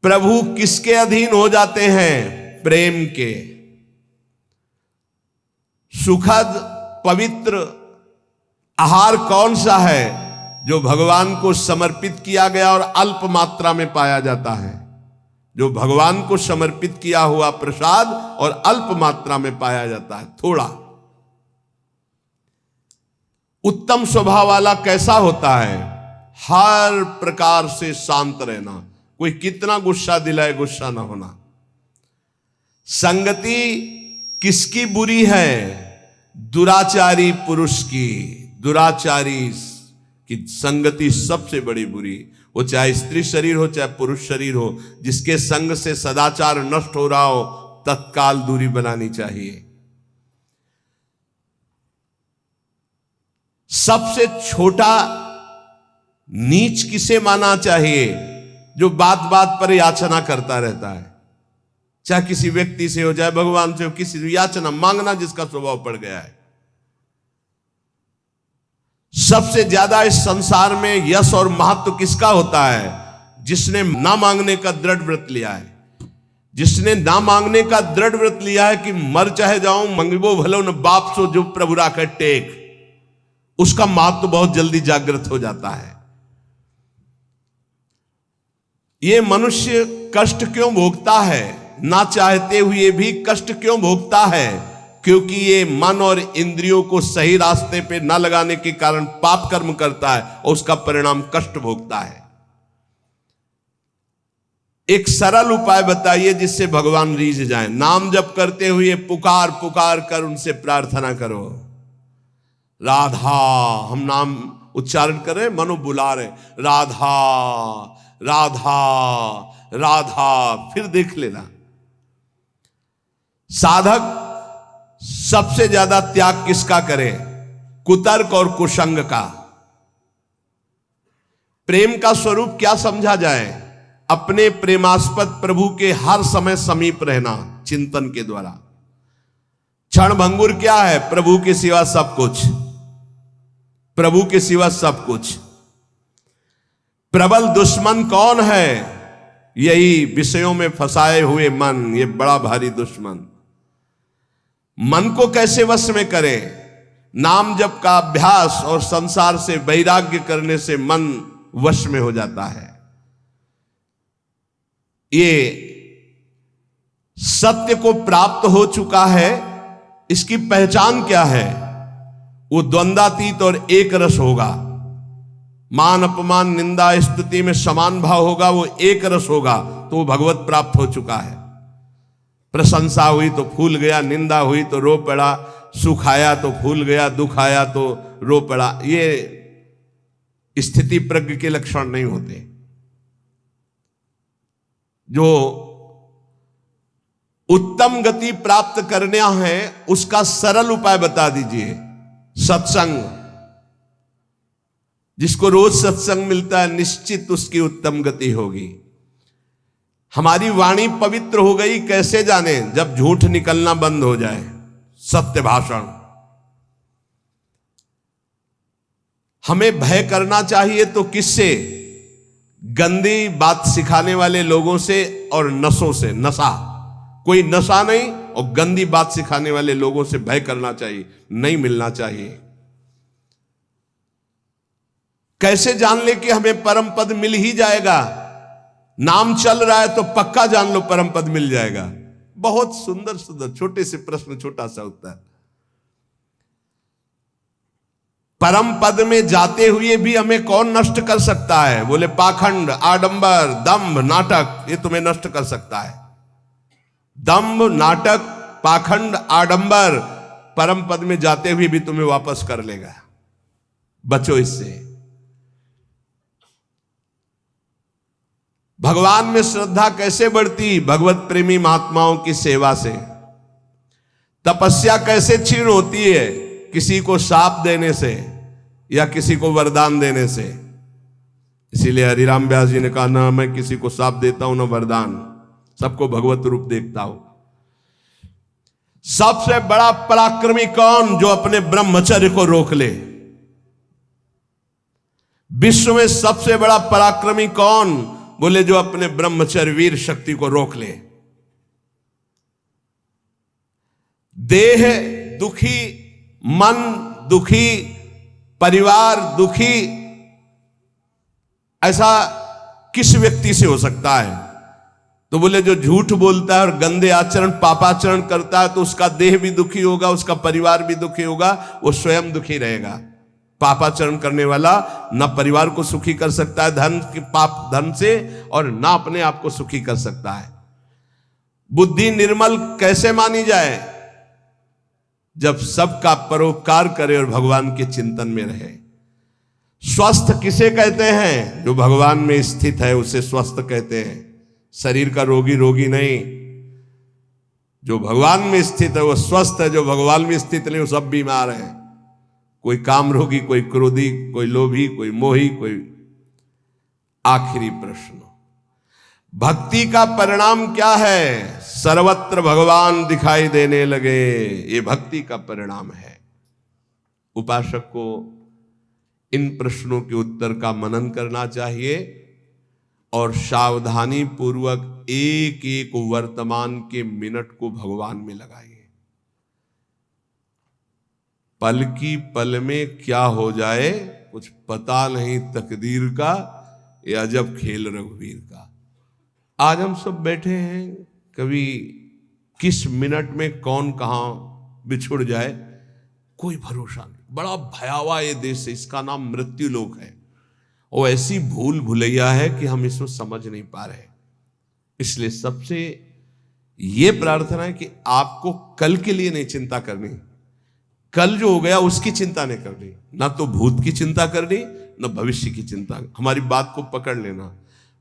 प्रभु किसके अधीन हो जाते हैं? प्रेम के। सुखद पवित्र आहार कौन सा है? जो भगवान को समर्पित किया गया और अल्प मात्रा में पाया जाता है, जो भगवान को समर्पित किया हुआ प्रसाद और अल्प मात्रा में पाया जाता है, थोड़ा। उत्तम स्वभाव वाला कैसा होता है? हर प्रकार से शांत रहना, कोई कितना गुस्सा दिलाए गुस्सा ना होना। संगति किसकी बुरी है? दुराचारी पुरुष की। दुराचारी की संगति सबसे बड़ी बुरी, वो चाहे स्त्री शरीर हो चाहे पुरुष शरीर हो, जिसके संग से सदाचार नष्ट हो रहा हो, तत्काल दूरी बनानी चाहिए। सबसे छोटा नीच किसे माना चाहिए? जो बात बात पर याचना करता रहता है, चाहे किसी व्यक्ति से हो चाहे भगवान से हो, किसी से याचना मांगना जिसका स्वभाव पड़ गया है। सबसे ज्यादा इस संसार में यश और महत्व किसका होता है? जिसने ना मांगने का दृढ़ व्रत लिया है। जिसने ना मांगने का दृढ़ व्रत लिया है कि मर चाहे जाऊं मंगबो भलो न बाप सो जो प्रभु राखै टेक, उसका महत्व बहुत जल्दी जागृत हो जाता है। ये मनुष्य कष्ट क्यों भोगता है? ना चाहते हुए भी कष्ट क्यों भोगता है? क्योंकि ये मन और इंद्रियों को सही रास्ते पे ना लगाने के कारण पाप कर्म करता है और उसका परिणाम कष्ट भोगता है। एक सरल उपाय बताइए जिससे भगवान रीझ जाए। नाम जप करते हुए पुकार पुकार कर उनसे प्रार्थना करो, राधा। हम नाम उच्चारण कर रहे, मनो बुला रहे, राधा राधा राधा। फिर देख लेना, साधक सबसे ज्यादा त्याग किसका करे? कुतर्क और कुसंग का। प्रेम का स्वरूप क्या समझा जाए? अपने प्रेमास्पद प्रभु के हर समय समीप रहना चिंतन के द्वारा। क्षण भंगुर क्या है? प्रभु के सिवा सब कुछ, प्रभु के सिवा सब कुछ। प्रबल दुश्मन कौन है? यही विषयों में फंसाए हुए मन, ये बड़ा भारी दुश्मन। मन को कैसे वश में करें? नाम जप का अभ्यास और संसार से वैराग्य करने से मन वश में हो जाता है। ये सत्य को प्राप्त हो चुका है। इसकी पहचान क्या है? वो द्वंद्वातीत और एक रस होगा। मान अपमान निंदा स्तुति में समान भाव होगा, वो एक रस होगा, तो वो भगवत प्राप्त हो चुका है। प्रशंसा हुई तो फूल गया, निंदा हुई तो रो पड़ा, सुख आया तो फूल गया, दुख आया तो रो पड़ा। ये स्थिति प्रज्ञ के लक्षण नहीं होते। जो उत्तम गति प्राप्त करना है उसका सरल उपाय बता दीजिए। सत्संग। जिसको रोज सत्संग मिलता है निश्चित उसकी उत्तम गति होगी। हमारी वाणी पवित्र हो गई कैसे जाने? जब झूठ निकलना बंद हो जाए, सत्य भाषण। हमें भय करना चाहिए तो किससे? गंदी बात सिखाने वाले लोगों से और नशों से। नशा, कोई नशा नहीं, और गंदी बात सिखाने वाले लोगों से भय करना चाहिए, नहीं मिलना चाहिए। कैसे जान ले कि हमें परम पद मिल ही जाएगा? नाम चल रहा है तो पक्का जान लो परम पद मिल जाएगा। बहुत सुंदर सुंदर छोटे से प्रश्न, छोटा सा उत्तर। परम पद में जाते हुए भी हमें कौन नष्ट कर सकता है? बोले पाखंड, आडंबर, दंभ, नाटक, ये तुम्हें नष्ट कर सकता है। दंभ, नाटक, पाखंड, आडंबर परम पद में जाते हुए भी तुम्हें वापस कर लेगा। बचो इससे। भगवान में श्रद्धा कैसे बढ़ती? भगवत प्रेमी महात्माओं की सेवा से। तपस्या कैसे क्षीण होती है? किसी को शाप देने से या किसी को वरदान देने से। इसीलिए हरिराम व्यास जी ने कहा, ना मैं किसी को शाप देता हूं ना वरदान, सबको भगवत रूप देखता हूं। सबसे बड़ा पराक्रमी कौन? जो अपने ब्रह्मचर्य को रोक ले। विश्व में सबसे बड़ा पराक्रमी कौन? बोले जो अपने ब्रह्मचर्य वीर शक्ति को रोक ले। देह दुखी, मन दुखी, परिवार दुखी, ऐसा किस व्यक्ति से हो सकता है? तो बोले जो झूठ बोलता है और गंदे आचरण पापाचरण करता है तो उसका देह भी दुखी होगा, उसका परिवार भी दुखी होगा, वो स्वयं दुखी रहेगा। पापाचरण करने वाला ना परिवार को सुखी कर सकता है धन के पाप धन से, और ना अपने आप को सुखी कर सकता है। बुद्धि निर्मल कैसे मानी जाए? जब सबका परोपकार करे और भगवान के चिंतन में रहे। स्वस्थ किसे कहते हैं? जो भगवान में स्थित है उसे स्वस्थ कहते हैं। शरीर का रोगी रोगी नहीं, जो भगवान में स्थित है वो स्वस्थ है। जो भगवान में स्थित नहीं वो सब बीमार है। कोई काम रोगी, कोई क्रोधी, कोई लोभी, कोई मोही, कोई। आखिरी प्रश्न, भक्ति का परिणाम क्या है? सर्वत्र भगवान दिखाई देने लगे, ये भक्ति का परिणाम है। उपासक को इन प्रश्नों के उत्तर का मनन करना चाहिए और सावधानी पूर्वक एक एक वर्तमान के मिनट को भगवान में लगाइए। पल की पल में क्या हो जाए कुछ पता नहीं तकदीर का, ये अजब खेल रघुवीर का। आज हम सब बैठे हैं, कभी किस मिनट में कौन कहां बिछुड़ जाए कोई भरोसा नहीं। बड़ा भयावह ये देश है, इसका नाम मृत्यु लोक है। वो ऐसी भूल भुलैया है कि हम इसको समझ नहीं पा रहे। इसलिए सबसे ये प्रार्थना है कि आपको कल के लिए नहीं चिंता करनी, कल जो हो गया उसकी चिंता नहीं करनी, ना तो भूत की चिंता करनी ना भविष्य की चिंता। हमारी बात को पकड़ लेना,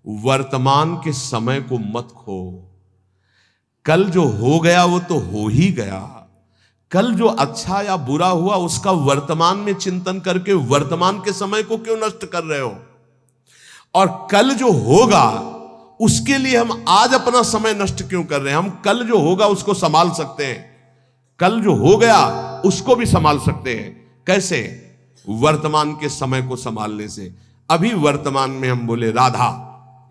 वर्तमान के समय को मत खो। कल जो हो गया वो तो हो ही गया। कल जो अच्छा या बुरा हुआ उसका वर्तमान में चिंतन करके वर्तमान के समय को क्यों नष्ट कर रहे हो? और कल जो होगा उसके लिए हम आज अपना समय नष्ट क्यों कर रहे हैं? हम कल जो होगा उसको संभाल सकते हैं, कल जो हो गया उसको भी संभाल सकते हैं। कैसे? वर्तमान के समय को संभालने से। अभी वर्तमान में हम बोले राधा,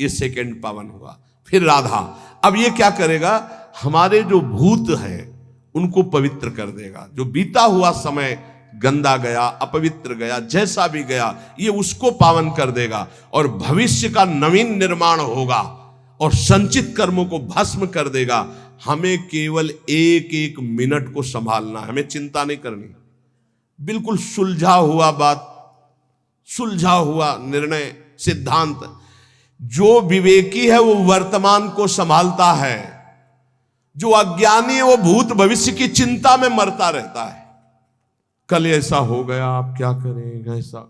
ये सेकंड पावन हुआ, फिर राधा। अब ये क्या करेगा? हमारे जो भूत हैं उनको पवित्र कर देगा। जो बीता हुआ समय गंदा गया, अपवित्र गया, जैसा भी गया, ये उसको पावन कर देगा और भविष्य का नवीन निर्माण होगा और संचित कर्मों को भस्म कर देगा। हमें केवल एक एक मिनट को संभालना है, हमें चिंता नहीं करनी। बिल्कुल सुलझा हुआ बात, सुलझा हुआ निर्णय, सिद्धांत। जो विवेकी है वो वर्तमान को संभालता है, जो अज्ञानी है वो भूत भविष्य की चिंता में मरता रहता है। कल ऐसा हो गया, आप क्या करेंगे ऐसा?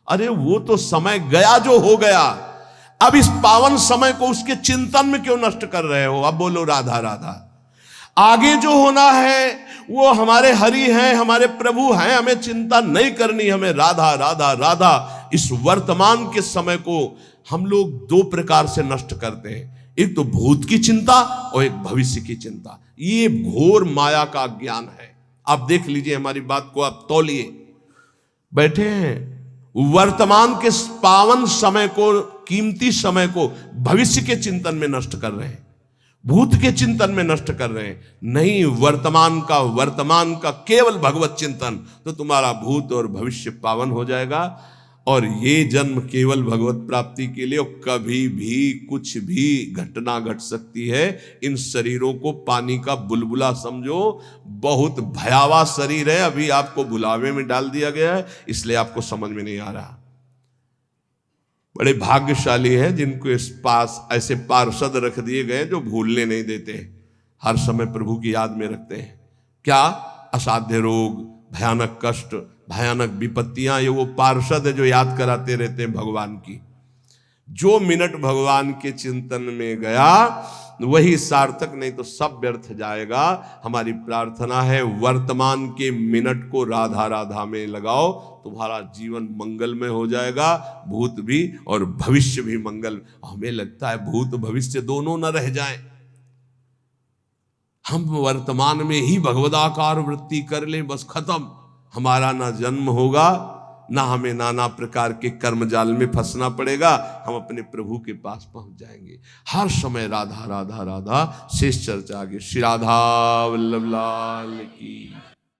अरे वो तो समय गया जो हो गया, अब इस पावन समय को उसके चिंतन में क्यों नष्ट कर रहे हो? अब बोलो राधा राधा। आगे जो होना है वो हमारे हरि हैं, हमारे प्रभु हैं, हमें चिंता नहीं करनी, हमें राधा राधा राधा। इस वर्तमान के समय को हम लोग दो प्रकार से नष्ट करते हैं, एक तो भूत की चिंता और एक भविष्य की चिंता। ये घोर माया का ज्ञान है। आप देख लीजिए, हमारी बात को आप तौलिए। बैठे हैं वर्तमान के पावन समय को, कीमती समय को भविष्य के चिंतन में नष्ट कर रहे हैं, भूत के चिंतन में नष्ट कर रहे हैं। नहीं, वर्तमान का केवल भगवत चिंतन, तो तुम्हारा भूत और भविष्य पावन हो जाएगा। और ये जन्म केवल भगवत प्राप्ति के लिए, और कभी भी कुछ भी घटना घट सकती है। इन शरीरों को पानी का बुलबुला समझो, बहुत भयावह शरीर है। अभी आपको भुलावे में डाल दिया गया है, इसलिए आपको समझ में नहीं आ रहा। बड़े भाग्यशाली हैं जिनको इस पास ऐसे पार्षद रख दिए गए जो भूलने नहीं देते, हर समय प्रभु की याद में रखते हैं। क्या? असाध्य रोग, भयानक कष्ट, भयानक विपत्तियां, ये वो पार्षद है जो याद कराते रहते हैं भगवान की। जो मिनट भगवान के चिंतन में गया वही सार्थक, नहीं तो सब व्यर्थ जाएगा। हमारी प्रार्थना है वर्तमान के मिनट को राधा राधा में लगाओ, तुम्हारा जीवन मंगलमय हो जाएगा, भूत भी और भविष्य भी मंगल। हमें लगता है भूत भविष्य दोनों न रह जाएं, हम वर्तमान में ही भगवदाकार वृत्ति कर लें, बस खत्म। हमारा ना जन्म होगा, ना हमें नाना प्रकार के कर्म जाल में फंसना पड़ेगा, हम अपने प्रभु के पास पहुंच जाएंगे। हर समय राधा राधा राधा। शेष चर्चा आगे। श्री राधा वल्लभ लाल की।